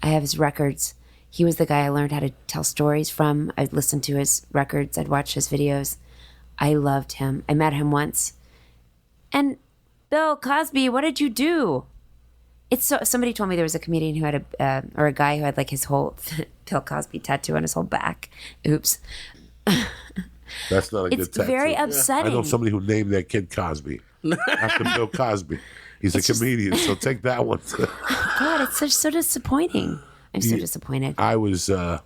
[SPEAKER 3] I have his records. He was the guy I learned how to tell stories from. I'd listen to his records. I'd watch his videos. I loved him. I met him once. And Bill Cosby, what did you do? Somebody told me there was a comedian who had a guy who had like his whole Bill Cosby tattoo on his whole back. Oops.
[SPEAKER 1] That's not a good tattoo.
[SPEAKER 3] It's very upsetting.
[SPEAKER 1] I know somebody who named their kid Cosby after Bill Cosby. He's a comedian, so take that one.
[SPEAKER 3] God, it's so disappointing. I'm so disappointed.
[SPEAKER 1] I was a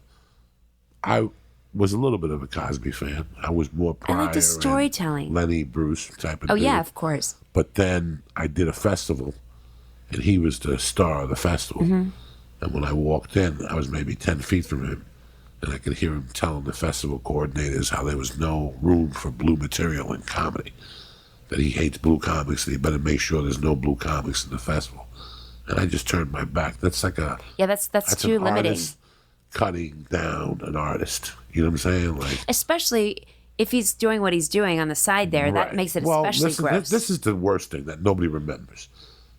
[SPEAKER 1] little bit of a Cosby fan. I was more Pryor.
[SPEAKER 3] I like the storytelling.
[SPEAKER 1] Lenny Bruce type of dude.
[SPEAKER 3] Yeah, of course.
[SPEAKER 1] But then I did a festival, and he was the star of the festival. Mm-hmm. And when I walked in, I was maybe 10 feet from him, and I could hear him telling the festival coordinators how there was no room for blue material in comedy, that he hates blue comics, that he better make sure there's no blue comics in the festival. And I just turned my back. That's like that's
[SPEAKER 3] too limiting.
[SPEAKER 1] Artist cutting down an artist. You know what I'm saying? Like,
[SPEAKER 3] especially if he's doing what he's doing on the side there, that makes it especially gross.
[SPEAKER 1] This is the worst thing that nobody remembers.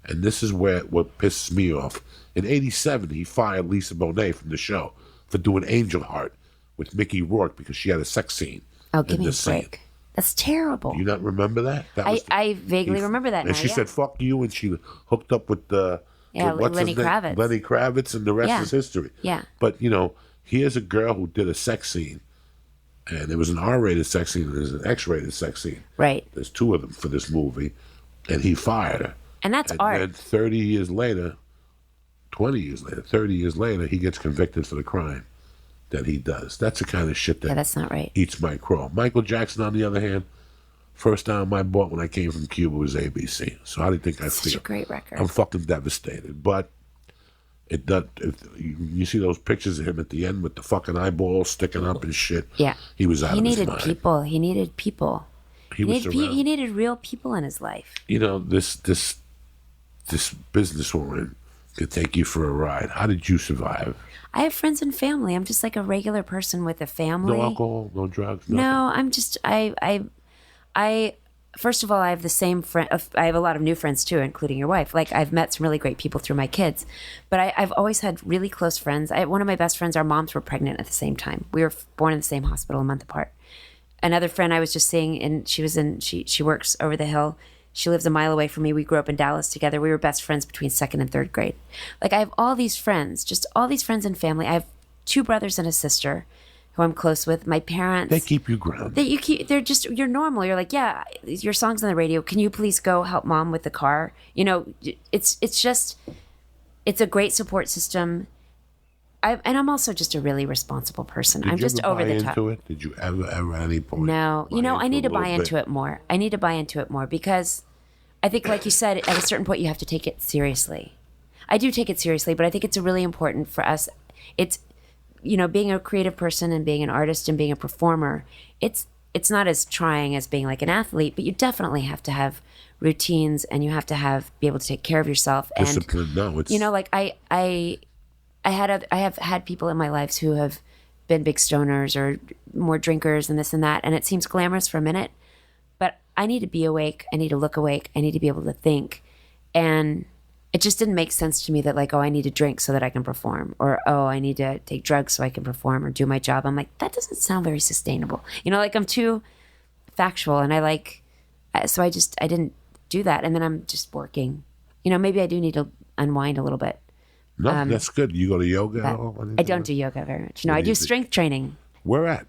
[SPEAKER 1] And this is what pisses me off. In 87, he fired Lisa Bonet from the show for doing Angel Heart with Mickey Rourke because she had a sex scene.
[SPEAKER 3] Oh, give me a break. That's terrible.
[SPEAKER 1] Do you not remember that?
[SPEAKER 3] I vaguely remember that.
[SPEAKER 1] And she said, fuck you, and she hooked up with Lenny Kravitz. Lenny Kravitz, and the rest is history.
[SPEAKER 3] Yeah.
[SPEAKER 1] But, here's a girl who did a sex scene, and there was an R-rated sex scene and there's an X-rated sex scene.
[SPEAKER 3] Right.
[SPEAKER 1] There's two of them for this movie, and he fired her.
[SPEAKER 3] And that's art.
[SPEAKER 1] And 30 years later, he gets convicted for the crime that he does. That's the kind of shit that
[SPEAKER 3] that's not right.
[SPEAKER 1] Eats my crow. Michael Jackson, on the other hand, first album I bought when I came from Cuba was ABC. So how do you think I feel?
[SPEAKER 3] Such a great record.
[SPEAKER 1] I'm fucking devastated. But it does. You see those pictures of him at the end with the fucking eyeballs sticking up and shit.
[SPEAKER 3] Yeah.
[SPEAKER 1] He was out of his mind.
[SPEAKER 3] He needed people. He needed real people in his life.
[SPEAKER 1] This business we're in could take you for a ride. How did you survive?
[SPEAKER 3] I have friends and family. I'm just like a regular person with a family.
[SPEAKER 1] No alcohol, no drugs, nothing.
[SPEAKER 3] No, I'm just I first of all, I have the same friend. I have a lot of new friends too, including your wife. Like, I've met some really great people through my kids, but I've always had really close friends. One of my best friends, our moms were pregnant at the same time. We were born in the same hospital a month apart. Another friend I was just seeing, and she works over the hill. She lives a mile away from me. We grew up in Dallas together. We were best friends between 2nd and 3rd grade. Like, I have all these friends, just all these friends and family. I have 2 brothers and a sister who I'm close with. My parents. They
[SPEAKER 1] keep you grounded.
[SPEAKER 3] You're normal. You're like, yeah, your song's on the radio. Can you please go help mom with the car? It's a great support system. I'm also just a really responsible person. I'm just over the top.
[SPEAKER 1] Did you ever at any point?
[SPEAKER 3] No. I need to buy into it more. I need to buy into it more because I think, like you said, at a certain point you have to take it seriously. I do take it seriously, but I think it's really important for us. It's, being a creative person and being an artist and being a performer, it's it's not as trying as being like an athlete, but you definitely have to have routines, and you have to be able to take care of yourself.
[SPEAKER 1] Discipline.
[SPEAKER 3] And
[SPEAKER 1] No, it's
[SPEAKER 3] like I have had people in my lives who have been big stoners or more drinkers and this and that, and it seems glamorous for a minute, but I need to be awake. I need to look awake. I need to be able to think, and it just didn't make sense to me that like, oh, I need to drink so that I can perform, or oh, I need to take drugs so I can perform or do my job. I'm like, that doesn't sound very sustainable. Like I'm too factual, and so I didn't do that, and then I'm just working. Maybe I do need to unwind a little bit.
[SPEAKER 1] No, that's good. You go to yoga?
[SPEAKER 3] I don't do yoga very much. No, I do strength training.
[SPEAKER 1] Where at?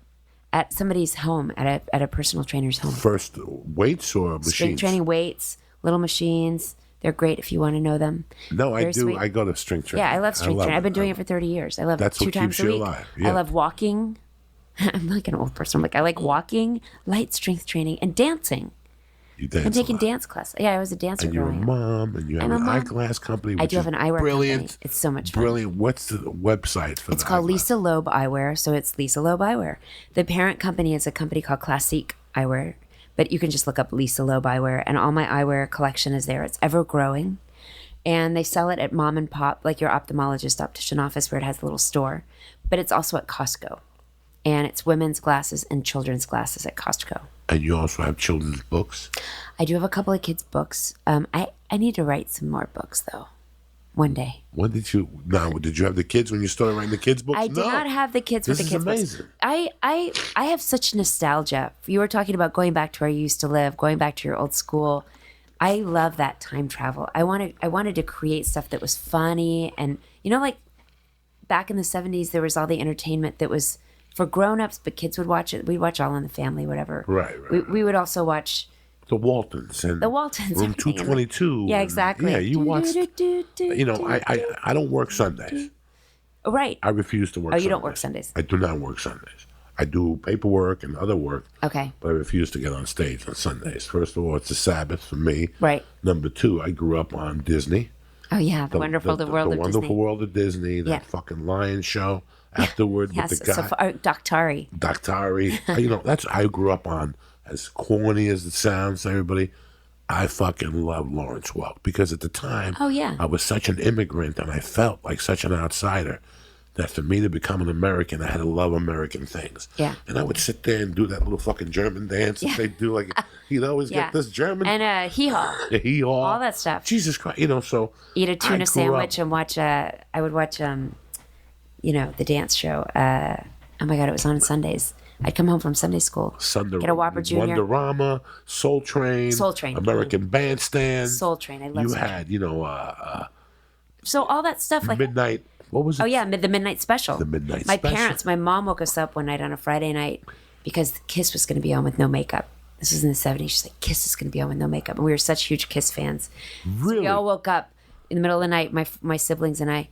[SPEAKER 3] At somebody's home, at a personal trainer's home.
[SPEAKER 1] First, weights or machines?
[SPEAKER 3] Strength training, weights, little machines. They're great if you want to know them.
[SPEAKER 1] No, I do.
[SPEAKER 3] Sweet.
[SPEAKER 1] I go to strength training.
[SPEAKER 3] Yeah, I love strength training. I've been doing it for 30 years. I love
[SPEAKER 1] That's
[SPEAKER 3] it 2
[SPEAKER 1] what
[SPEAKER 3] times
[SPEAKER 1] keeps
[SPEAKER 3] a
[SPEAKER 1] you
[SPEAKER 3] week.
[SPEAKER 1] alive. Yeah.
[SPEAKER 3] I love walking. I'm like an old person. I like walking, light strength training, and dancing.
[SPEAKER 1] You dance.
[SPEAKER 3] I'm taking dance class. Yeah, I was a dancer
[SPEAKER 1] And you're a
[SPEAKER 3] growing up.
[SPEAKER 1] mom, and you have an eyeglass company.
[SPEAKER 3] I do have an eyewear
[SPEAKER 1] brilliant.
[SPEAKER 3] company. It's so much fun.
[SPEAKER 1] Brilliant. What's the website for that?
[SPEAKER 3] It's called Lisa Loeb Eyewear, so it's Lisa Loeb Eyewear. The parent company is a company called Classique Eyewear, but you can just look up Lisa Loeb Eyewear, and all my eyewear collection is there. It's ever growing, and they sell it at mom and pop, like your ophthalmologist optician office where it has a little store, but it's also at Costco, and it's women's glasses and children's glasses at Costco.
[SPEAKER 1] And you also have children's books?
[SPEAKER 3] I do have a couple of kids' books. I need to write some more books, though, one day.
[SPEAKER 1] When did you have the kids when you started writing the kids' books?
[SPEAKER 3] I did not have the kids with the kids'
[SPEAKER 1] This is
[SPEAKER 3] books.
[SPEAKER 1] amazing.
[SPEAKER 3] I have such nostalgia. You were talking about going back to where you used to live, going back to your old school. I love that time travel. I wanted to create stuff that was funny, and like back in the 70s, there was all the entertainment that was for grown-ups, but kids would watch it. We'd watch All in the Family, whatever.
[SPEAKER 1] Right.
[SPEAKER 3] We would also watch
[SPEAKER 1] the Waltons and
[SPEAKER 3] Room
[SPEAKER 1] Room 222.
[SPEAKER 3] Yeah, exactly.
[SPEAKER 1] Yeah, you watched. I don't work Sundays.
[SPEAKER 3] Right.
[SPEAKER 1] I refuse to work Sundays.
[SPEAKER 3] You don't work Sundays.
[SPEAKER 1] I do not work Sundays. I do paperwork and other work.
[SPEAKER 3] Okay.
[SPEAKER 1] But I refuse to get on stage on Sundays. First of all, it's a Sabbath for me.
[SPEAKER 3] Right.
[SPEAKER 1] Number 2, I grew up on Disney.
[SPEAKER 3] Oh, yeah. The Wonderful World of Disney.
[SPEAKER 1] The Wonderful World of Disney. That fucking Lion show. Afterward with the guy.
[SPEAKER 3] Daktari.
[SPEAKER 1] I grew up on, as corny as it sounds to everybody, I fucking love Lawrence Welk because at the time, I was such an immigrant and I felt like such an outsider that for me to become an American, I had to love American things. Yeah. And I would sit there and do that little fucking German dance that they do, like, always get this German.
[SPEAKER 3] And hee-haw.
[SPEAKER 1] Hee-haw.
[SPEAKER 3] All that stuff.
[SPEAKER 1] Jesus Christ, so.
[SPEAKER 3] Eat a tuna sandwich and watch, I would watch, the dance show. Oh my God, it was on Sundays. I'd come home from Sunday school. Get a Whopper Jr.
[SPEAKER 1] Wonderama, Soul Train. American Bandstand.
[SPEAKER 3] Soul Train. I love
[SPEAKER 1] You
[SPEAKER 3] Soul
[SPEAKER 1] had,
[SPEAKER 3] Train. So all that stuff like
[SPEAKER 1] Midnight. What was it?
[SPEAKER 3] Oh yeah, the Midnight Special.
[SPEAKER 1] The Midnight Special.
[SPEAKER 3] My mom woke us up one night on a Friday night because Kiss was going to be on with no makeup. This was in the 70s. She's like, Kiss is going to be on with no makeup. And we were such huge Kiss fans.
[SPEAKER 1] Really?
[SPEAKER 3] So we all woke up in the middle of the night, my siblings and I,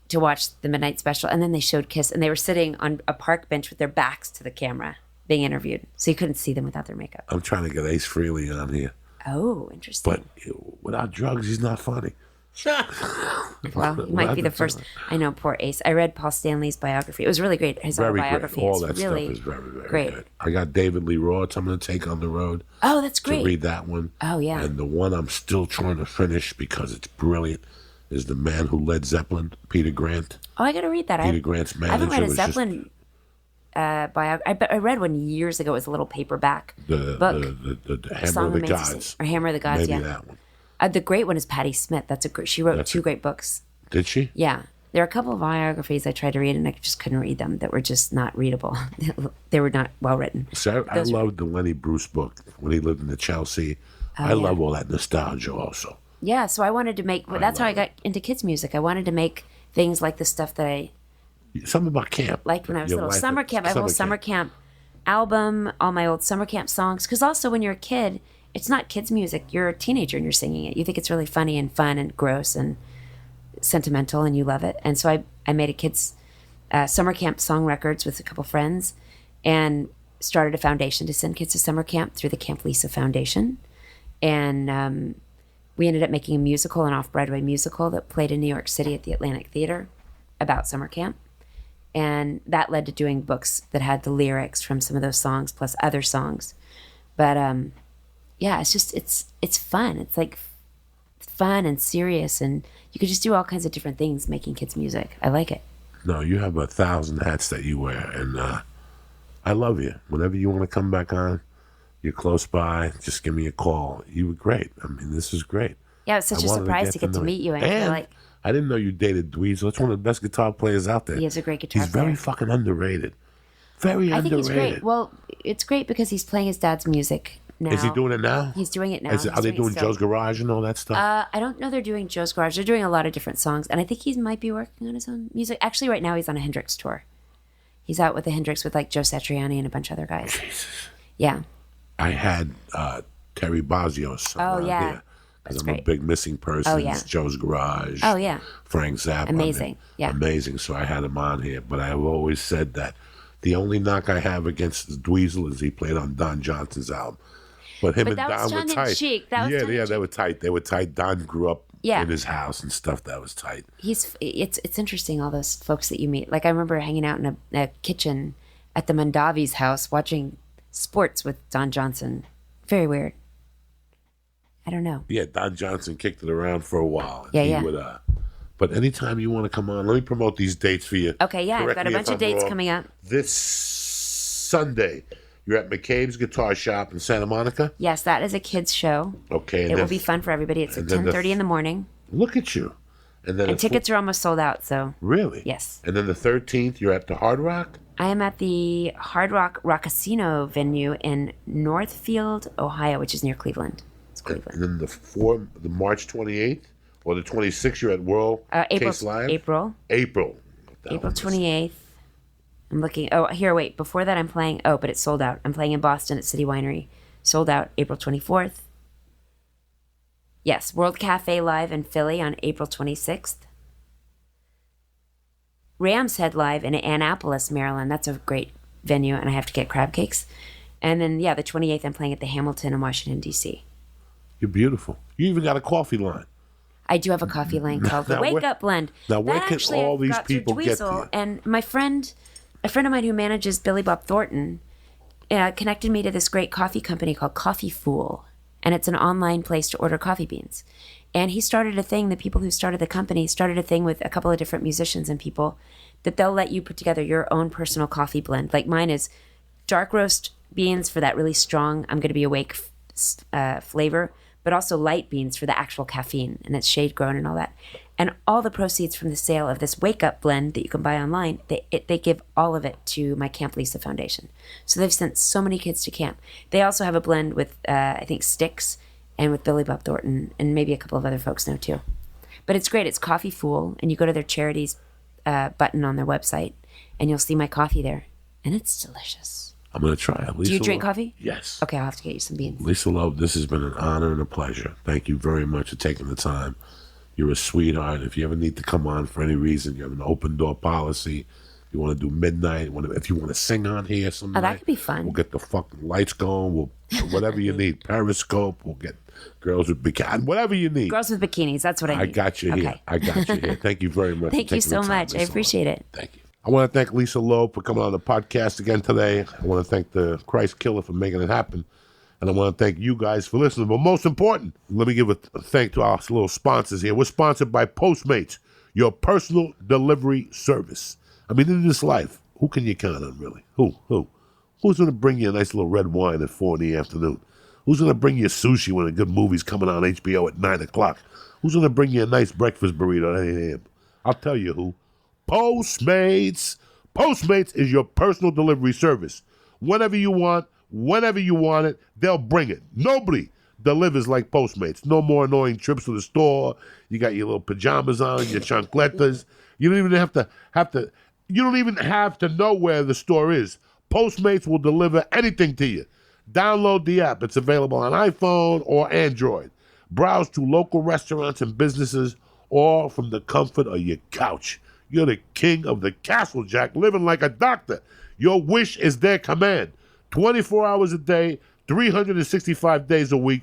[SPEAKER 3] to watch the Midnight Special. And then they showed Kiss, and they were sitting on a park bench with their backs to the camera being interviewed. So you couldn't see them without their makeup.
[SPEAKER 1] I'm trying to get Ace Frehley on here.
[SPEAKER 3] Oh, interesting.
[SPEAKER 1] But without drugs, he's not funny.
[SPEAKER 3] Well, he might be the first. I know, poor Ace. I read Paul Stanley's biography. It was really great. His autobiography.
[SPEAKER 1] All that
[SPEAKER 3] really
[SPEAKER 1] stuff is very, very
[SPEAKER 3] great.
[SPEAKER 1] good. I got David Lee Roth. I'm going to take on the road.
[SPEAKER 3] Oh, that's great.
[SPEAKER 1] To read that one.
[SPEAKER 3] Oh, yeah.
[SPEAKER 1] And the one I'm still trying to finish because it's brilliant is The Man Who Led Zeppelin, Peter Grant.
[SPEAKER 3] Oh, I got to read that.
[SPEAKER 1] Peter Grant's manager.
[SPEAKER 3] I haven't read a Zeppelin biography. I read one years ago. It was a little paperback book.
[SPEAKER 1] The Hammer of the Gods.
[SPEAKER 3] Or Hammer of the Gods,
[SPEAKER 1] Maybe that one.
[SPEAKER 3] The great one is Patti Smith. She wrote 2 great books.
[SPEAKER 1] Did she?
[SPEAKER 3] Yeah. There are a couple of biographies I tried to read, and I just couldn't read them. That were just not readable. They were not well written.
[SPEAKER 1] So I loved the Lenny Bruce book when he lived in the Chelsea. I love all that nostalgia also.
[SPEAKER 3] Yeah, so I wanted to make. That's how I got into kids' music. I wanted to make things like the stuff that
[SPEAKER 1] something about camp.
[SPEAKER 3] Like when I was little. Summer camp. I have a whole summer camp album, all my old summer camp songs. Because also when you're a kid, it's not kids' music. You're a teenager and you're singing it. You think it's really funny and fun and gross and sentimental, and you love it. And so I made a kids' summer camp song records with a couple friends and started a foundation to send kids to summer camp through the Camp Lisa Foundation. And we ended up making a musical, an off-Broadway musical that played in New York City at the Atlantic Theater about summer camp. And that led to doing books that had the lyrics from some of those songs plus other songs. But yeah, it's just it's fun. It's like fun and serious, and you could just do all kinds of different things making kids music. I like it.
[SPEAKER 1] No, you have 1,000 hats that you wear, and I love you. Whenever you want to come back on, you're close by. Just give me a call. You were great. I mean, this is great.
[SPEAKER 3] Yeah, it's such a surprise to get to meet you. And I feel like
[SPEAKER 1] I didn't know you dated Diaz. That's one of the best guitar players out there.
[SPEAKER 3] He is a great guitar
[SPEAKER 1] player. He's
[SPEAKER 3] player.
[SPEAKER 1] very fucking underrated. Very underrated.
[SPEAKER 3] I think he's great. Well, it's great because he's playing his dad's music now.
[SPEAKER 1] Is he doing it now?
[SPEAKER 3] He's doing it now.
[SPEAKER 1] Are they doing Joe's Garage and all that stuff?
[SPEAKER 3] I don't know they're doing Joe's Garage. They're doing a lot of different songs, and I think he might be working on his own music. Actually, right now he's on a Hendrix tour. He's out with the Hendrix with like Joe Satriani and a bunch of other guys.
[SPEAKER 1] Jesus.
[SPEAKER 3] Yeah.
[SPEAKER 1] I had Terry Bozzio's son here. Because I'm a big Missing Persons, Joe's Garage.
[SPEAKER 3] Oh, yeah.
[SPEAKER 1] Frank Zappa.
[SPEAKER 3] Amazing. Amazing.
[SPEAKER 1] So I had him on here. But I've always said that the only knock I have against Dweezil is he played on Don Johnson's album. But him and Don were tight. They were tight. They were tight. Don grew up in his house and stuff. That was tight.
[SPEAKER 3] It's interesting, all those folks that you meet. Like I remember hanging out in a kitchen at the Mondavi's house watching sports with Don Johnson. Very weird. I don't know.
[SPEAKER 1] Yeah, Don Johnson kicked it around for a while.
[SPEAKER 3] Yeah.
[SPEAKER 1] But anytime you want to come on, let me promote these dates for you.
[SPEAKER 3] Okay, yeah, I've got a bunch of dates coming up.
[SPEAKER 1] This Sunday, you're at McCabe's Guitar Shop in Santa Monica?
[SPEAKER 3] Yes, that is a kids' show.
[SPEAKER 1] Okay.
[SPEAKER 3] It will be fun for everybody. It's at 10:30 in the morning.
[SPEAKER 1] Look at you. And
[SPEAKER 3] tickets are almost sold out, so.
[SPEAKER 1] Really?
[SPEAKER 3] Yes.
[SPEAKER 1] And then the 13th, you're at the Hard Rock?
[SPEAKER 3] I am at the Hard Rock Rock-Casino venue in Northfield, Ohio, which is near Cleveland. It's Cleveland.
[SPEAKER 1] And then the March 28th or the 26th, you're at World Case Live?
[SPEAKER 3] April 28th. I'm looking. Oh, here, wait. Before that, I'm playing. Oh, but it's sold out. I'm playing in Boston at City Winery. Sold out April 24th. Yes, World Cafe Live in Philly on April 26th. Ram's Head Live in Annapolis, Maryland. That's a great venue, and I have to get crab cakes. And then, the 28th, I'm playing at the Hamilton in Washington, D.C.
[SPEAKER 1] You're beautiful. You even got a coffee line.
[SPEAKER 3] I do have a coffee line called the Wake Up Blend.
[SPEAKER 1] Now, where can all these people get to you?
[SPEAKER 3] And my friend, a friend of mine who manages Billy Bob Thornton, connected me to this great coffee company called Coffee Fool. And it's an online place to order coffee beans. And he started a thing, the people who started the company started a thing with a couple of different musicians and people, that they'll let you put together your own personal coffee blend. Like mine is dark roast beans for that really strong, I'm going to be awake flavor, but also light beans for the actual caffeine, and it's shade grown and all that. And all the proceeds from the sale of this Wake Up blend that you can buy online, they give all of it to my Camp Lisa Foundation. So they've sent so many kids to camp. They also have a blend with, I think, Styx and with Billy Bob Thornton, and maybe a couple of other folks now too. But it's great. It's Coffee Fool, and you go to their charities button on their website, and you'll see my coffee there, and it's delicious.
[SPEAKER 1] I'm going to try it.
[SPEAKER 3] Do you drink coffee?
[SPEAKER 1] Yes.
[SPEAKER 3] Okay, I'll have to get you some beans.
[SPEAKER 1] Lisa Loeb, this has been an honor and a pleasure. Thank you very much for taking the time. You're a sweetheart. If you ever need to come on for any reason, you have an open door policy. You want to do midnight. If you want to sing on here some night.
[SPEAKER 3] That could be fun.
[SPEAKER 1] We'll get the fucking lights going. We'll whatever you need. Periscope. We'll get girls with bikinis. Whatever you need.
[SPEAKER 3] Girls with bikinis. That's what I need.
[SPEAKER 1] I got you here. I got you here. Thank you very much.
[SPEAKER 3] Thank you so much. I appreciate it.
[SPEAKER 1] Thank you. I want to thank Lisa Loeb for coming on the podcast again today. I want to thank the Christ Killer for making it happen. And I want to thank you guys for listening. But most important, let me give a thank to our little sponsors here. We're sponsored by Postmates, your personal delivery service. I mean, in this life, who can you count on, really? Who? Who's going to bring you a nice little red wine at 4 in the afternoon? Who's going to bring you sushi when a good movie's coming on HBO at 9 o'clock? Who's going to bring you a nice breakfast burrito at 8 a.m.? I'll tell you who. Postmates. Postmates is your personal delivery service. Whenever you want it, they'll bring it. Nobody delivers like Postmates. No more annoying trips to the store. You got your little pajamas on, your chancletas. You don't even have to know where the store is. Postmates will deliver anything to you. Download the app. It's available on iPhone or Android. Browse to local restaurants and businesses or from the comfort of your couch. You're the king of the castle, Jack, living like a doctor. Your wish is their command. 24 hours a day, 365 days a week,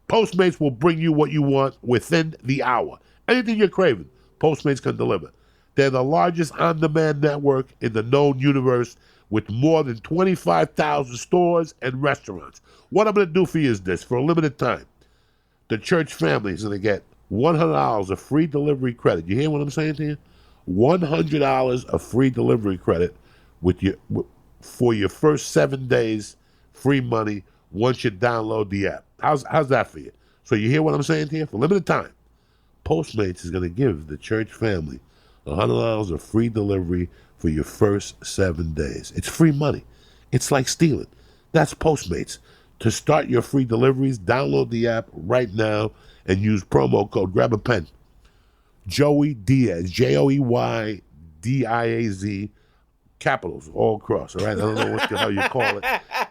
[SPEAKER 1] Postmates will bring you what you want within the hour. Anything you're craving, Postmates can deliver. They're the largest on-demand network in the known universe with more than 25,000 stores and restaurants. What I'm going to do for you is this. For a limited time, the church family is going to get $100 of free delivery credit. You hear what I'm saying to you? $100 of free delivery credit for your first 7 days, free money once you download the app. How's that for you? So you hear what I'm saying to you? For a limited time, Postmates is going to give the church family $100 of free delivery for your first 7 days. It's free money. It's like stealing. That's Postmates. To start your free deliveries, download the app right now and use promo code, grab a pen, Joey Diaz, Joeydiaz, capitals all across, all right? I don't know what the hell you call it.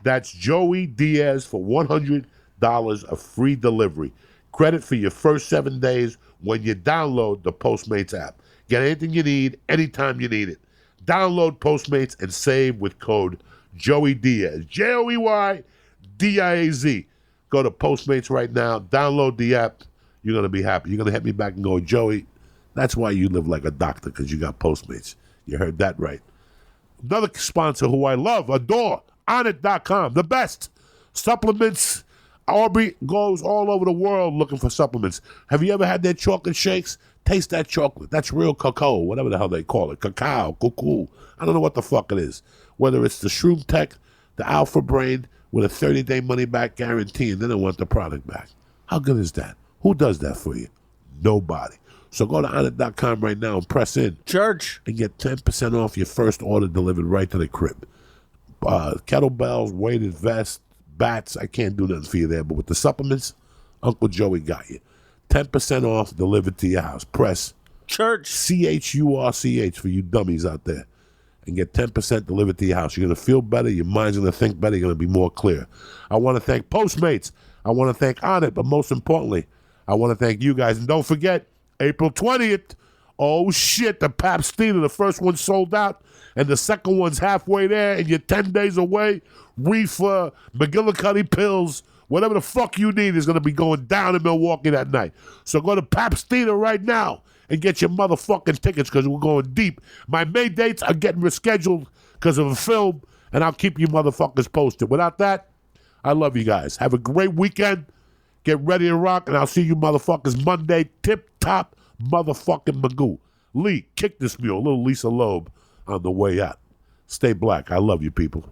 [SPEAKER 1] That's Joey Diaz for $100 of free delivery. Credit for your first 7 days when you download the Postmates app. Get anything you need, anytime you need it. Download Postmates and save with code Joey Diaz, Joeydiaz. Go to Postmates right now. Download the app. You're going to be happy. You're going to hit me back and go, Joey, that's why you live like a doctor, because you got Postmates. You heard that right. Another sponsor who I love, adore, Onnit.com, the best. Supplements. Aubrey goes all over the world looking for supplements. Have you ever had their chocolate shakes? Taste that chocolate. That's real cacao, whatever the hell they call it. Cacao, cuckoo. I don't know what the fuck it is. Whether it's the Shroom Tech, the Alpha Brain, with a 30-day money-back guarantee, and they don't want the product back. How good is that? Who does that for you? Nobody. So go to Onnit.com right now and press in.
[SPEAKER 2] Church.
[SPEAKER 1] And get 10% off your first order delivered right to the crib. Kettlebells, weighted vests, bats. I can't do nothing for you there. But with the supplements, Uncle Joey got you. 10% off delivered to your house. Press
[SPEAKER 2] Church.
[SPEAKER 1] CHURCH for you dummies out there. And get 10% delivered to your house. You're going to feel better. Your mind's going to think better. You're going to be more clear. I want to thank Postmates. I want to thank Onnit. But most importantly, I want to thank you guys. And don't forget, April 20th, oh shit, the Pabst Theater, the first one sold out, and the second one's halfway there, and you're 10 days away. Reefer, McGillicuddy pills, whatever the fuck you need is going to be going down in Milwaukee that night. So go to Pabst Theater right now and get your motherfucking tickets, because we're going deep. My May dates are getting rescheduled because of a film, and I'll keep you motherfuckers posted. Without that, I love you guys. Have a great weekend. Get ready to rock, and I'll see you motherfuckers Monday. Tip-top motherfucking Magoo. Lee, kick this mule. Little Lisa Loeb on the way out. Stay black. I love you, people.